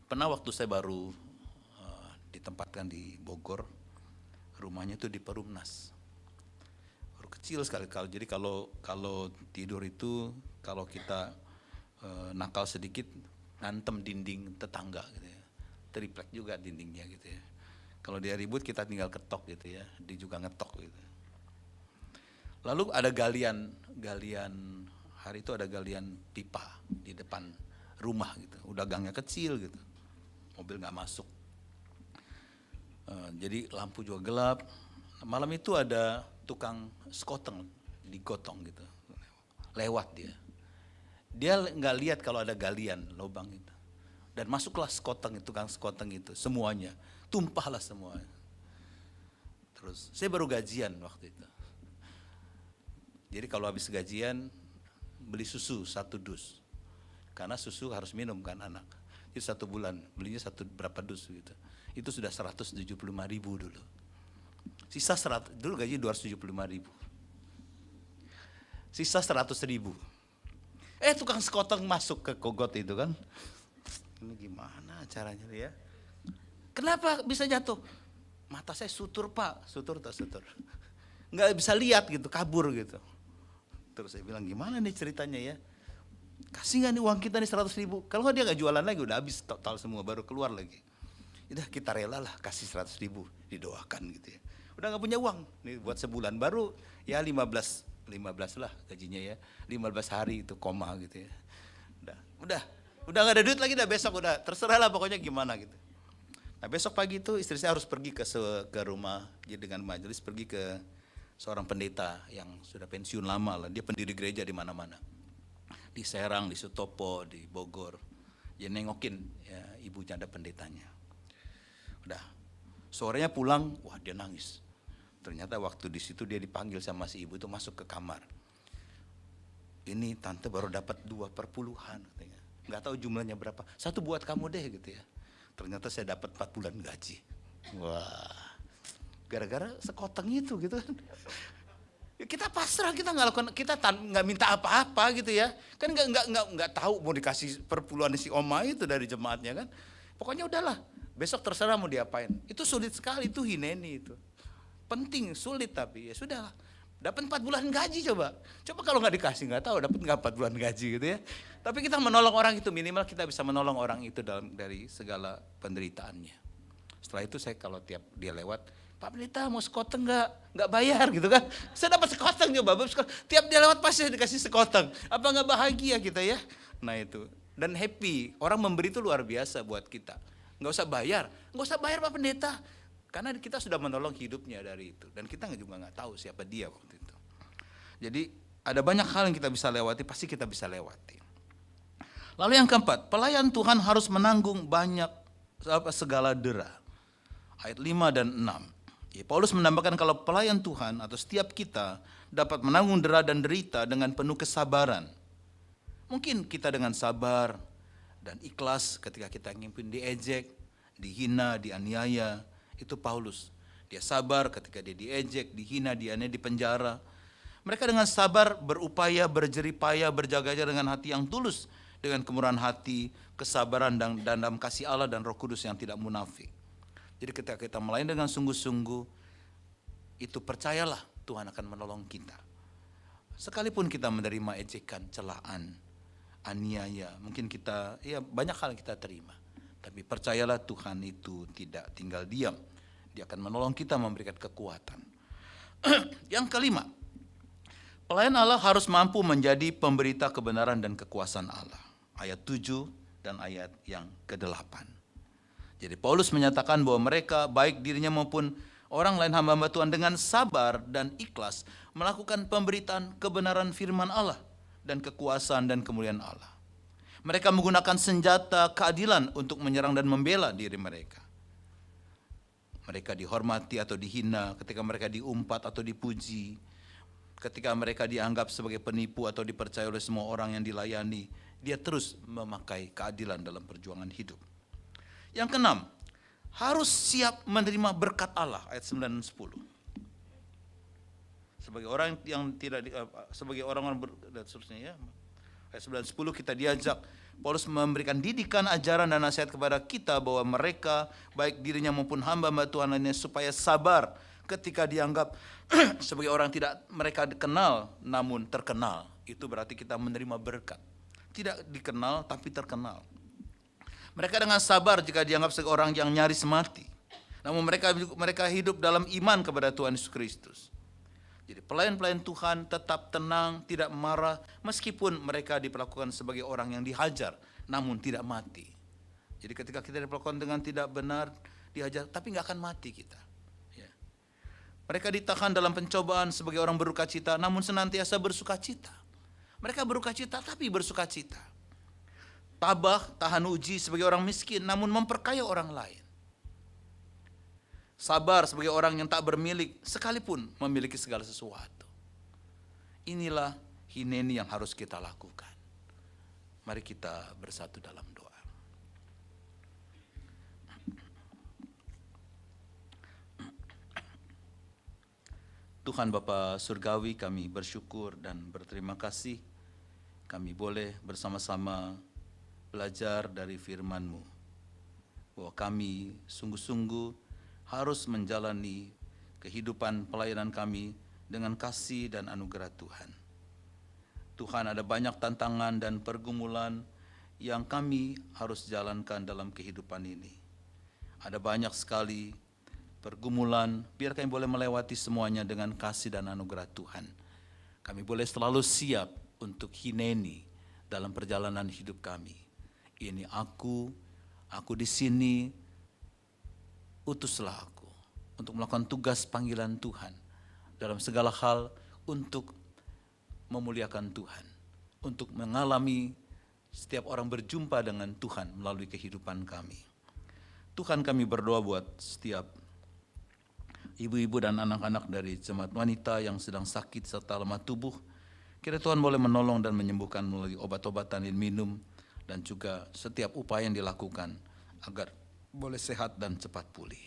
Pernah waktu saya baru ditempatkan di Bogor, rumahnya itu di Perumnas. Kecil sekali, jadi kalau tidur itu kalau kita nakal sedikit nantem dinding tetangga gitu ya, triplek juga dindingnya gitu ya. Kalau dia ribut kita tinggal ketok gitu ya, dia juga ngetok gitu. Lalu ada galian hari itu ada galian pipa di depan rumah gitu, udah gangnya kecil gitu, mobil nggak masuk. Jadi lampu juga gelap. Malam itu ada tukang sekoteng digotong gitu, lewat dia nggak lihat kalau ada galian lubang itu, dan masuklah tukang sekoteng itu semuanya, tumpahlah semuanya. Terus saya baru gajian waktu itu, jadi kalau habis gajian beli susu 1 dus, karena susu harus minum kan anak. Jadi 1 bulan belinya berapa dus gitu, itu sudah 175.000 dulu. Sisa 100, dulu gaji 275.000. Sisa 100.000. Tukang sekoteng masuk ke kogot itu kan. Ini gimana caranya ya? Kenapa bisa jatuh? Mata saya sutur Pak, sutur tak sutur. Nggak bisa lihat gitu, kabur gitu. Terus saya bilang gimana nih ceritanya ya? Kasih nggak nih uang kita nih 100.000? Kalau nggak dia nggak jualan lagi, udah habis total semua, baru keluar lagi. Udah kita rela lah kasih 100.000, didoakan gitu ya. Udah nggak punya uang nih buat sebulan, baru ya 15 lah gajinya ya, 15 hari itu koma gitu ya. Udah nggak ada duit lagi, dah besok udah terserah lah pokoknya gimana gitu. Nah besok pagi itu istri saya harus pergi ke rumah, jadi dengan majelis pergi ke seorang pendeta yang sudah pensiun lama lah, dia pendiri gereja di mana-mana, di Serang, di Sutopo, di Bogor. Dia nengokin ya ibu janda pendetanya. Udah sorenya pulang, wah dia nangis. Ternyata waktu di situ dia dipanggil sama si ibu itu masuk ke kamar. Ini tante baru dapat 2 perpuluhan katanya. Nggak tahu jumlahnya berapa. 1 buat kamu deh gitu ya. Ternyata saya dapat 4 bulan gaji. Wah, gara-gara sekoteng itu gitu kan. Ya kita pasrah, kita nggak lakukan, kita nggak minta apa-apa gitu ya. Kan nggak tahu mau dikasih perpuluhan si oma itu dari jemaatnya kan. Pokoknya udahlah. Besok terserah mau diapain. Itu sulit sekali, itu hineni itu. Penting, sulit, tapi ya sudah. Dapat 4 bulan gaji coba kalau nggak dikasih nggak tahu dapat nggak 4 bulan gaji gitu ya. Tapi kita menolong orang itu, minimal kita bisa menolong orang itu dari segala penderitaannya. Setelah itu saya kalau tiap dia lewat, Pak Pendeta mau sekoteng nggak bayar gitu kan. Saya dapat sekoteng coba, tiap dia lewat pasti dikasih sekoteng. Apa nggak bahagia kita ya? Nah itu, dan happy, orang memberi itu luar biasa buat kita. Nggak usah bayar Pak Pendeta. Karena kita sudah menolong hidupnya dari itu. Dan kita juga nggak tahu siapa dia waktu itu. Jadi ada banyak hal yang kita bisa lewati, pasti kita bisa lewati. Lalu yang keempat, pelayan Tuhan harus menanggung segala dera. Ayat 5 dan 6. Ya, Paulus menambahkan kalau pelayan Tuhan atau setiap kita dapat menanggung dera dan derita dengan penuh kesabaran. Mungkin kita dengan sabar dan ikhlas ketika kita ngimpin diejek, dihina, dianiaya. Itu Paulus. Dia sabar ketika dia diejek, dihina, dianiaya, dipenjara. Mereka dengan sabar berupaya, berjerih payah, berjaga-jaga dengan hati yang tulus, dengan kemurahan hati, kesabaran dan dalam kasih Allah dan Roh Kudus yang tidak munafik. Jadi ketika kita melayani dengan sungguh-sungguh, itu percayalah Tuhan akan menolong kita. Sekalipun kita menerima ejekan, celaan, aniaya, mungkin kita banyak hal yang kita terima. Tapi percayalah Tuhan itu tidak tinggal diam. Dia akan menolong kita, memberikan kekuatan. Yang kelima, pelayan Allah harus mampu menjadi pemberita kebenaran dan kekuasaan Allah. Ayat 7 dan ayat yang ke-8. Jadi Paulus menyatakan bahwa mereka, baik dirinya maupun orang lain hamba-hamba Tuhan, dengan sabar dan ikhlas melakukan pemberitaan kebenaran firman Allah dan kekuasaan dan kemuliaan Allah. Mereka menggunakan senjata keadilan untuk menyerang dan membela diri mereka. Mereka dihormati atau dihina, ketika mereka diumpat atau dipuji, ketika mereka dianggap sebagai penipu atau dipercaya oleh semua orang yang dilayani, dia terus memakai keadilan dalam perjuangan hidup. Yang keenam, harus siap menerima berkat Allah, ayat 9 dan 10. Sebagai orang yang tidak sebagai orang-orang dan seterusnya ya. Ayat 9 10 kita diajak Paulus memberikan didikan, ajaran dan nasihat kepada kita bahwa mereka baik dirinya maupun hamba-hamba Tuhan lainnya supaya sabar ketika dianggap sebagai orang tidak mereka dikenal namun terkenal. Itu berarti kita menerima berkat. Tidak dikenal tapi terkenal. Mereka dengan sabar jika dianggap sebagai orang yang nyaris mati. Namun mereka hidup dalam iman kepada Tuhan Yesus Kristus. Jadi pelayan-pelayan Tuhan tetap tenang, tidak marah, meskipun mereka diperlakukan sebagai orang yang dihajar, namun tidak mati. Jadi ketika kita diperlakukan dengan tidak benar, dihajar, tapi nggak akan mati kita. Ya. Mereka ditahan dalam pencobaan sebagai orang bersukacita, namun senantiasa bersukacita. Mereka bersukacita, tapi bersukacita. Tabah, tahan uji sebagai orang miskin, namun memperkaya orang lain. Sabar sebagai orang yang tak bermilik, sekalipun memiliki segala sesuatu. Inilah hineni yang harus kita lakukan. Mari kita bersatu dalam doa. Tuhan Bapa Surgawi, kami bersyukur dan berterima kasih. Kami boleh bersama-sama belajar dari firman-Mu. Bahwa kami sungguh-sungguh harus menjalani kehidupan pelayanan kami dengan kasih dan anugerah Tuhan. Tuhan, ada banyak tantangan dan pergumulan yang kami harus jalankan dalam kehidupan ini. Ada banyak sekali pergumulan, biar kami boleh melewati semuanya dengan kasih dan anugerah Tuhan. Kami boleh selalu siap untuk hineni dalam perjalanan hidup kami. Ini aku di sini, utuslah aku untuk melakukan tugas panggilan Tuhan dalam segala hal untuk memuliakan Tuhan, untuk mengalami setiap orang berjumpa dengan Tuhan melalui kehidupan kami. Tuhan, kami berdoa buat setiap ibu-ibu dan anak-anak dari jemaat wanita yang sedang sakit serta lemah tubuh. Kira Tuhan boleh menolong dan menyembuhkan melalui obat-obatan yang minum dan juga setiap upaya yang dilakukan agar boleh sehat dan cepat pulih.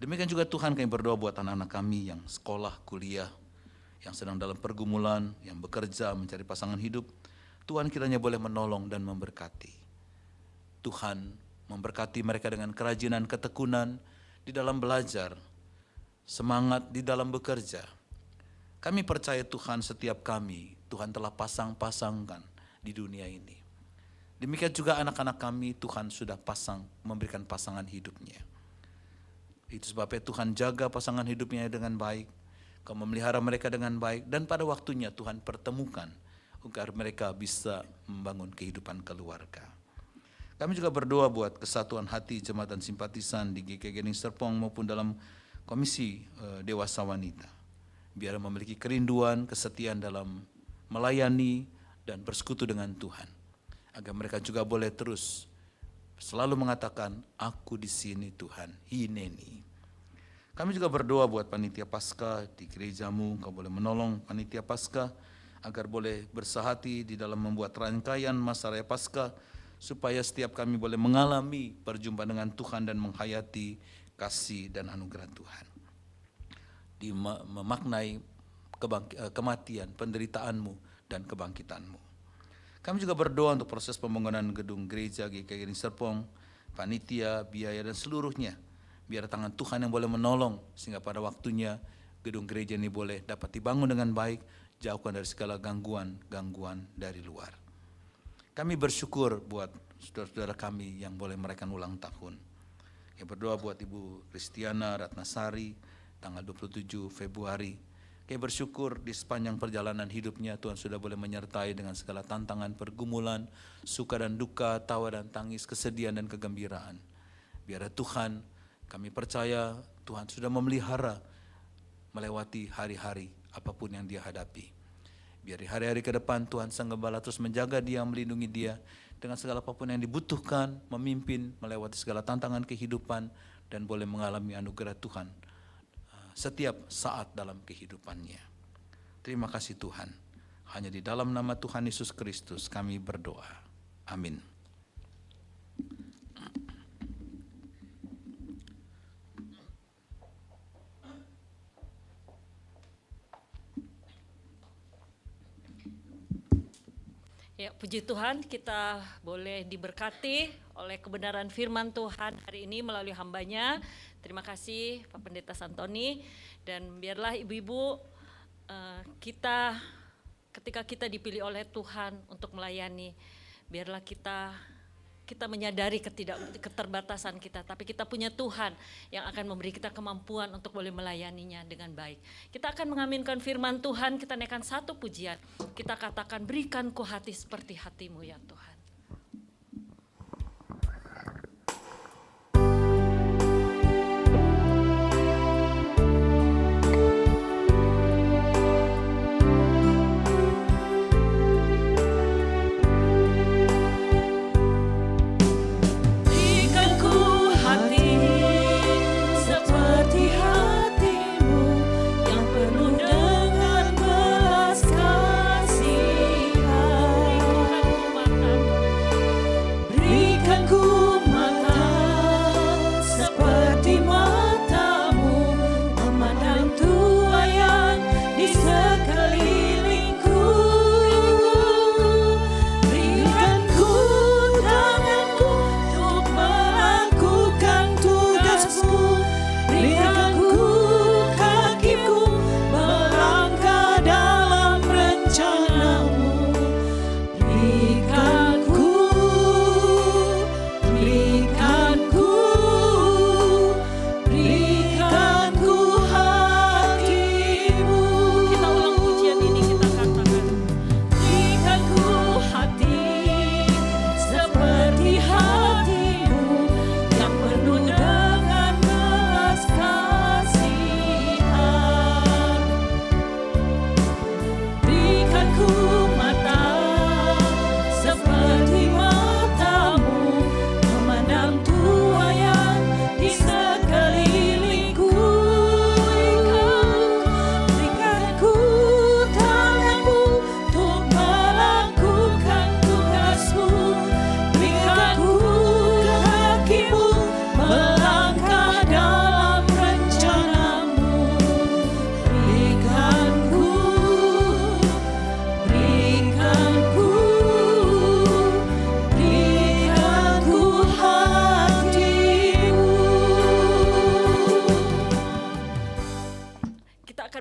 Demikian juga Tuhan, kami berdoa buat anak-anak kami yang sekolah, kuliah, yang sedang dalam pergumulan, yang bekerja, mencari pasangan hidup. Tuhan kiranya boleh menolong dan memberkati. Tuhan memberkati mereka dengan kerajinan, ketekunan di dalam belajar, semangat di dalam bekerja. Kami percaya Tuhan, setiap kami, Tuhan telah pasang-pasangkan di dunia ini. Demikian juga anak-anak kami, Tuhan sudah memberikan pasangan hidupnya. Itu sebabnya Tuhan jaga pasangan hidupnya dengan baik. Kau memelihara mereka dengan baik. Dan pada waktunya Tuhan pertemukan agar mereka bisa membangun kehidupan keluarga. Kami juga berdoa buat kesatuan hati jemaat dan simpatisan di GKI Gening Serpong maupun dalam Komisi Dewasa Wanita. Biar memiliki kerinduan, kesetiaan dalam melayani dan bersekutu dengan Tuhan. Agar mereka juga boleh terus selalu mengatakan, aku di sini Tuhan, hineni. Kami juga berdoa buat panitia Paskah di gerejamu, kau boleh menolong panitia Paskah agar boleh bersahati di dalam membuat rangkaian masa raya Paskah, supaya setiap kami boleh mengalami perjumpaan dengan Tuhan dan menghayati kasih dan anugerah Tuhan. Memaknai kematian, penderitaanmu dan kebangkitanmu. Kami juga berdoa untuk proses pembangunan gedung gereja GKI Gening Serpong, panitia, biaya dan seluruhnya. Biar tangan Tuhan yang boleh menolong sehingga pada waktunya gedung gereja ini boleh dapat dibangun dengan baik, jauhkan dari segala gangguan dari luar. Kami bersyukur buat saudara-saudara kami yang boleh merayakan ulang tahun. Kami berdoa buat Ibu Kristiana Ratnasari tanggal 27 Februari. Kami bersyukur di sepanjang perjalanan hidupnya Tuhan sudah boleh menyertai dengan segala tantangan, pergumulan, suka dan duka, tawa dan tangis, kesedihan dan kegembiraan. Biar Tuhan, kami percaya Tuhan sudah memelihara melewati hari-hari apapun yang dia hadapi. Biar di hari-hari ke depan Tuhan Sang Gembala terus menjaga dia, melindungi dia dengan segala apapun yang dibutuhkan, memimpin melewati segala tantangan kehidupan dan boleh mengalami anugerah Tuhan setiap saat dalam kehidupannya. Terima kasih Tuhan. Hanya di dalam nama Tuhan Yesus Kristus kami berdoa. Amin. Ya, puji Tuhan kita boleh diberkati oleh kebenaran firman Tuhan hari ini melalui hambanya. Terima kasih Pak Pendeta Santoni, dan biarlah ibu-ibu kita ketika kita dipilih oleh Tuhan untuk melayani, biarlah kita menyadari keterbatasan kita, tapi kita punya Tuhan yang akan memberi kita kemampuan untuk boleh melayaninya dengan baik. Kita akan mengaminkan firman Tuhan, kita naikkan satu pujian, kita katakan, berikanku hati seperti hatimu ya Tuhan.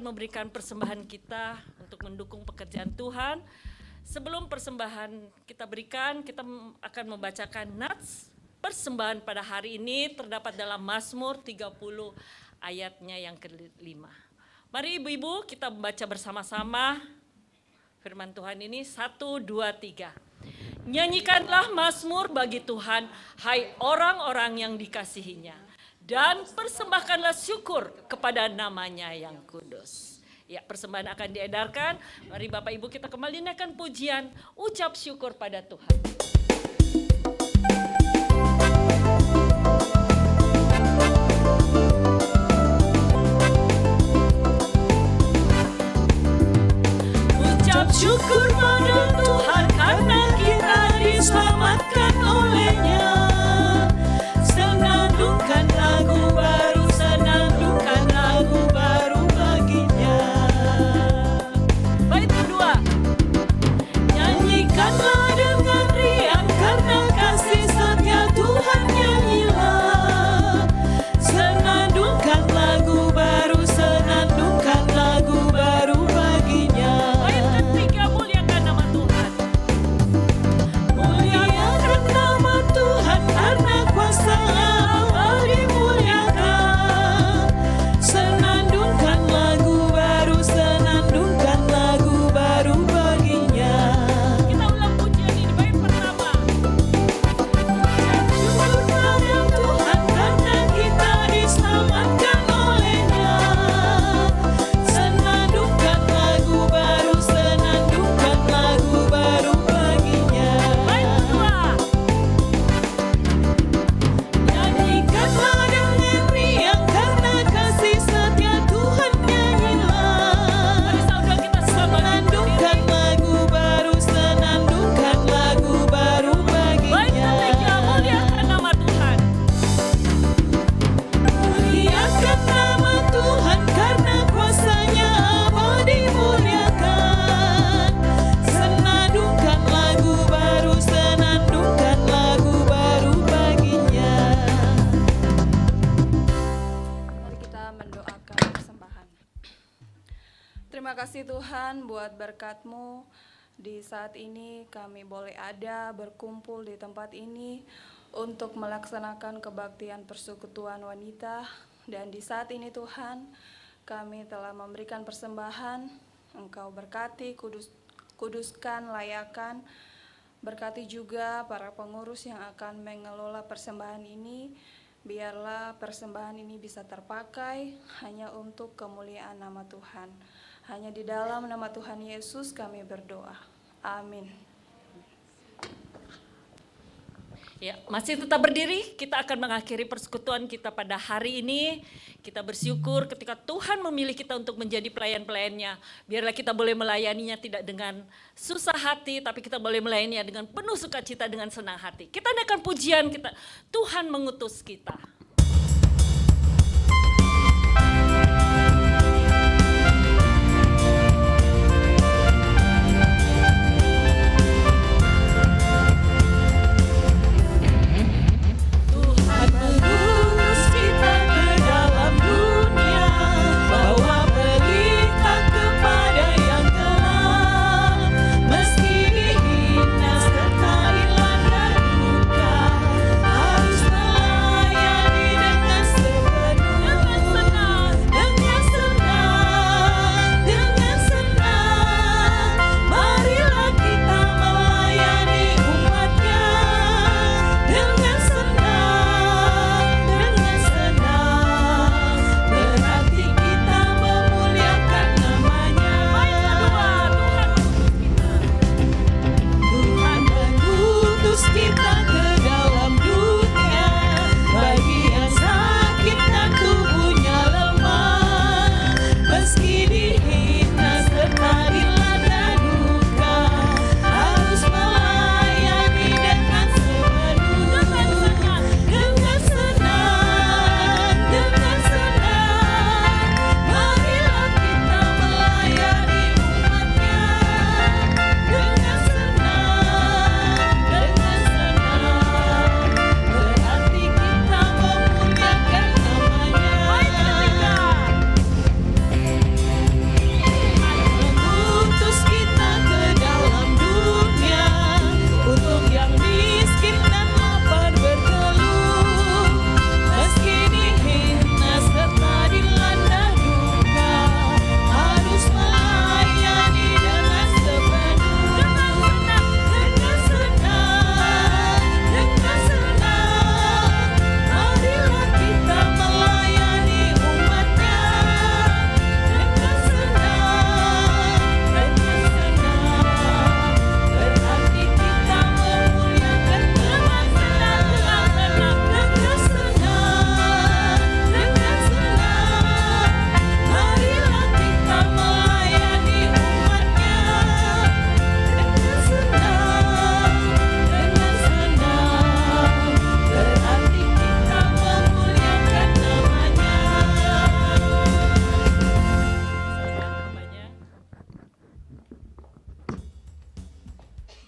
Memberikan persembahan kita untuk mendukung pekerjaan Tuhan. Sebelum persembahan kita berikan, kita akan membacakan nats persembahan pada hari ini terdapat dalam Mazmur 30 ayatnya yang ke-5. Mari ibu-ibu kita membaca bersama-sama firman Tuhan ini. 1, 2, 3. Nyanyikanlah mazmur bagi Tuhan, hai orang-orang yang dikasihinya. Dan persembahkanlah syukur kepada namanya yang kudus. Ya, persembahan akan diedarkan. Mari Bapak Ibu kita kembali naikkan pujian, ucap syukur pada Tuhan. Ucap syukur pada Tuhan karena kita diselamatkan oleh-Nya. Senandungkan lagu baru, senandungkan lagu baru baginya. Bait kedua. Nyanyikanlah dengan riang. kasih Tuhan buat berkat-Mu. Di saat ini kami boleh ada berkumpul di tempat ini untuk melaksanakan kebaktian persekutuan wanita. Dan di saat ini Tuhan, kami telah memberikan persembahan. Engkau berkati, kuduskan, layakan. Berkati juga para pengurus yang akan mengelola persembahan ini. Biarlah persembahan ini bisa terpakai hanya untuk kemuliaan nama Tuhan. Hanya di dalam nama Tuhan Yesus kami berdoa. Amin. Ya, masih tetap berdiri, kita akan mengakhiri persekutuan kita pada hari ini. Kita bersyukur ketika Tuhan memilih kita untuk menjadi pelayan-pelayannya. Biarlah kita boleh melayaninya tidak dengan susah hati, tapi kita boleh melayaninya dengan penuh sukacita, dengan senang hati. Kita naikkan pujian kita, Tuhan mengutus kita.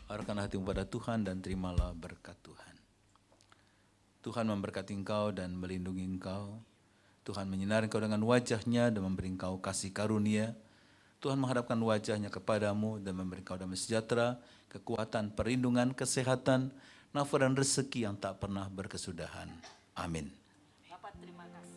Arahkan hatimu pada Tuhan dan terimalah berkat Tuhan. Tuhan memberkati engkau dan melindungi engkau. Tuhan menyinari engkau dengan wajah-Nya dan memberi engkau kasih karunia. Tuhan menghadapkan wajah-Nya kepadamu dan memberi engkau damai sejahtera, kekuatan, perlindungan, kesehatan, nafkah dan rezeki yang tak pernah berkesudahan. Amin. Bapak terima kasih.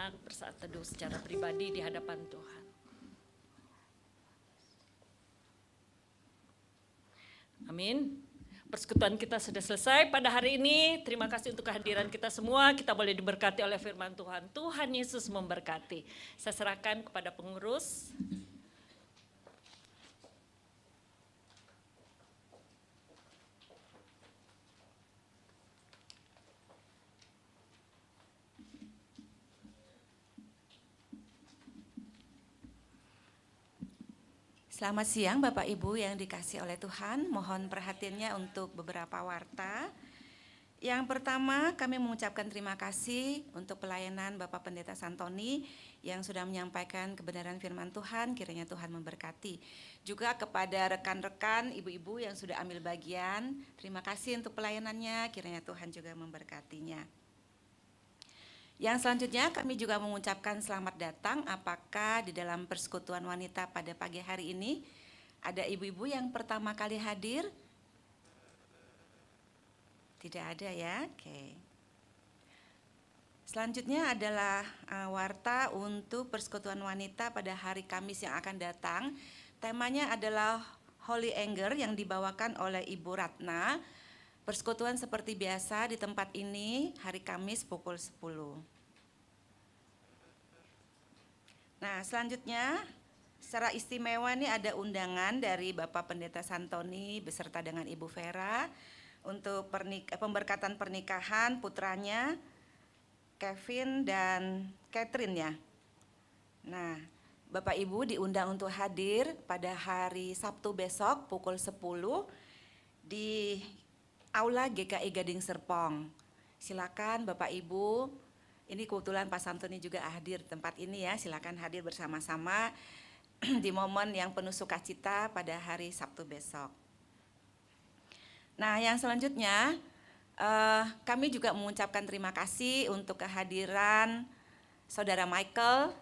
Bersaat teduh secara pribadi di hadapan Tuhan. Amin. persekutuan kita sudah selesai pada hari ini. Terima kasih untuk kehadiran kita semua. Kita boleh diberkati oleh firman Tuhan. Tuhan Yesus memberkati. Saya serahkan kepada pengurus. Selamat siang Bapak Ibu yang dikasih oleh Tuhan, mohon perhatiannya untuk beberapa warta. Yang pertama kami mengucapkan terima kasih untuk pelayanan Bapak Pendeta Santoni yang sudah menyampaikan kebenaran firman Tuhan, kiranya Tuhan memberkati. Juga kepada rekan-rekan ibu-ibu yang sudah ambil bagian, terima kasih untuk pelayanannya, kiranya Tuhan juga memberkatinya. Yang selanjutnya kami juga mengucapkan selamat datang. Apakah di dalam persekutuan wanita pada pagi hari ini ada ibu-ibu yang pertama kali hadir? Tidak ada ya, oke. Selanjutnya adalah warta untuk persekutuan wanita pada hari Kamis yang akan datang. Temanya adalah Holy Anger yang dibawakan oleh Ibu Ratna. Persekutuan seperti biasa di tempat ini hari Kamis pukul 10. Nah, selanjutnya secara istimewa ini ada undangan dari Bapak Pendeta Santoni beserta dengan Ibu Vera untuk pemberkatan pernikahan putranya Kevin dan Catherine ya. Nah, Bapak Ibu diundang untuk hadir pada hari Sabtu besok pukul 10 di Aula GKI Gading Serpong. Silakan Bapak Ibu, ini kebetulan Pak Santoni juga hadir di tempat ini ya, silakan hadir bersama-sama di momen yang penuh sukacita pada hari Sabtu besok. Nah, yang selanjutnya kami juga mengucapkan terima kasih untuk kehadiran Saudara Michael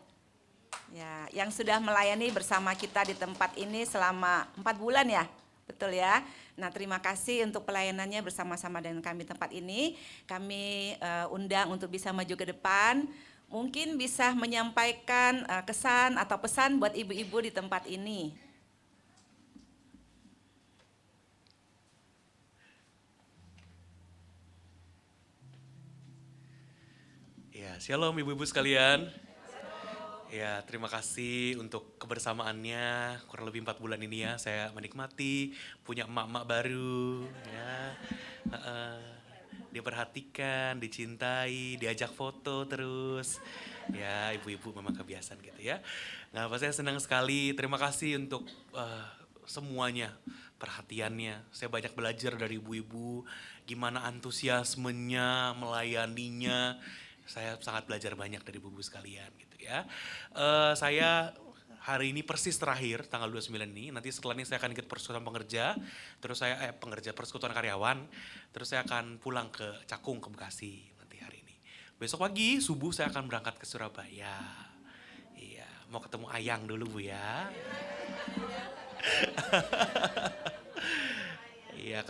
ya, yang sudah melayani bersama kita di tempat ini selama 4 bulan ya, betul ya. Nah, terima kasih untuk pelayanannya bersama-sama dengan kami tempat ini. Kami undang untuk bisa maju ke depan, mungkin bisa menyampaikan kesan atau pesan buat ibu-ibu di tempat ini. Ya, shalom ibu-ibu sekalian. Ya, terima kasih untuk kebersamaannya. Kurang lebih 4 bulan ini ya, saya menikmati punya emak-emak baru. Ya, diperhatikan, dicintai, diajak foto terus. Ya, ibu-ibu memang kebiasaan gitu ya. Nah, saya senang sekali. Terima kasih untuk semuanya, perhatiannya. Saya banyak belajar dari ibu-ibu, gimana antusiasmenya, melayaninya. Saya sangat belajar banyak dari ibu-ibu sekalian gitu ya. Saya hari ini persis terakhir tanggal 29 ini, nanti setelah ini saya akan ikut persekutuan pengerja, terus saya persekutuan karyawan, terus saya akan pulang ke Cakung ke Bekasi nanti hari ini. Besok pagi subuh saya akan berangkat ke Surabaya. Iya, mau ketemu Ayang dulu Bu ya. Iya,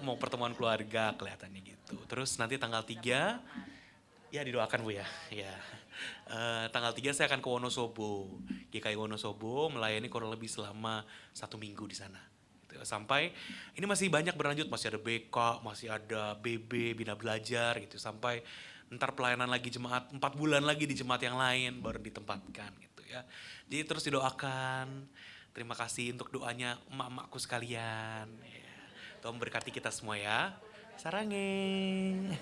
mau pertemuan keluarga kelihatannya gitu. Terus nanti tanggal 3 ya didoakan Bu ya. Ya. Tanggal 3 saya akan ke Wonosobo, GKI Wonosobo, melayani kurang lebih selama 1 minggu di sana. Gitu. Sampai ini masih banyak berlanjut, masih ada BK, masih ada BB, Bina Belajar gitu. Sampai ntar pelayanan lagi jemaat, 4 bulan lagi di jemaat yang lain baru ditempatkan gitu ya. Jadi terus didoakan. Terima kasih untuk doanya emak-emakku sekalian. Ya. Tuhan memberkati kita semua ya. Sarange.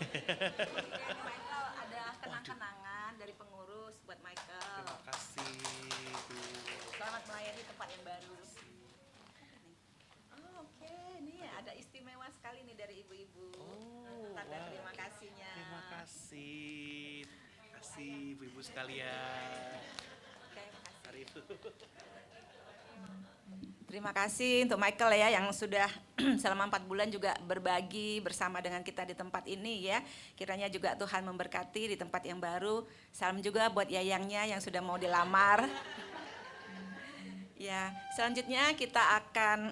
Kenang-kenangan dari pengurus buat Michael. Terima kasih. Selamat melayani tempat yang baru. Oh, oke, ini ada istimewa sekali nih dari ibu-ibu. Tanda terima kasihnya. Terima kasih. Terima kasih ibu-ibu sekalian. Oke, makasih. Hari itu. Terima kasih untuk Michael ya yang sudah selama 4 bulan juga berbagi bersama dengan kita di tempat ini ya. Kiranya juga Tuhan memberkati di tempat yang baru. Salam juga buat yayangnya yang sudah mau dilamar. Ya, selanjutnya kita akan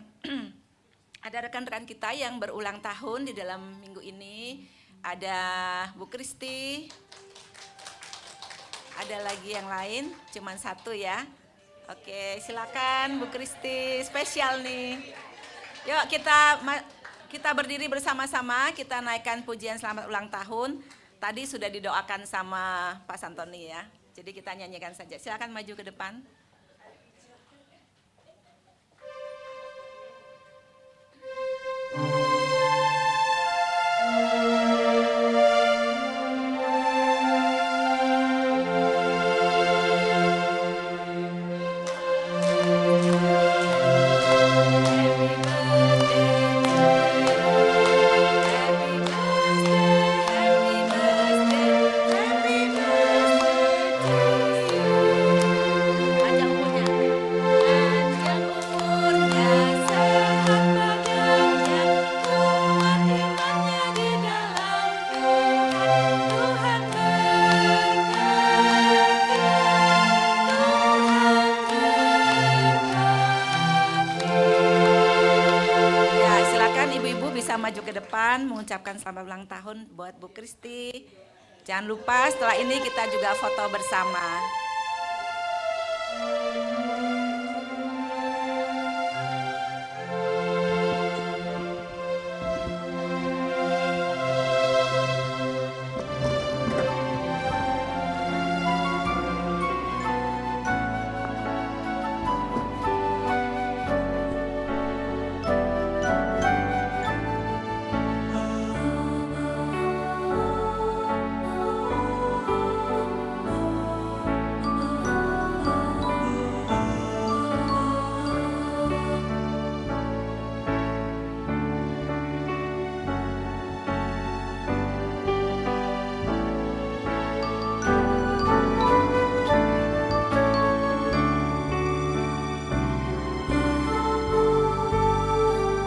ada rekan-rekan kita yang berulang tahun di dalam minggu ini. Ada Bu Kristi. Ada lagi yang lain, cuman 1 ya. Oke, silakan Bu Kristi, spesial nih. Yuk Kita berdiri bersama-sama, kita naikkan pujian selamat ulang tahun. Tadi sudah didoakan sama Pak Santoni ya. Jadi kita nyanyikan saja. Silakan maju ke depan. Panjang umurnya. Panjang umurnya, sehat badannya, kuat imannya di dalam Tuhan. Tuhan berkati. Ya, silakan ibu-ibu bisa maju ke depan mengucapkan selamat ulang tahun buat Bu Kristi. Jangan lupa setelah ini kita juga foto bersama.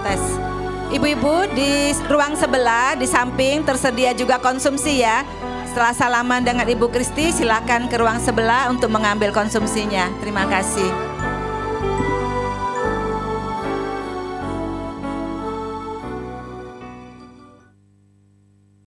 Tes. Ibu-ibu di ruang sebelah di samping tersedia juga konsumsi ya. Setelah salaman dengan Ibu Kristi silakan ke ruang sebelah untuk mengambil konsumsinya. Terima kasih.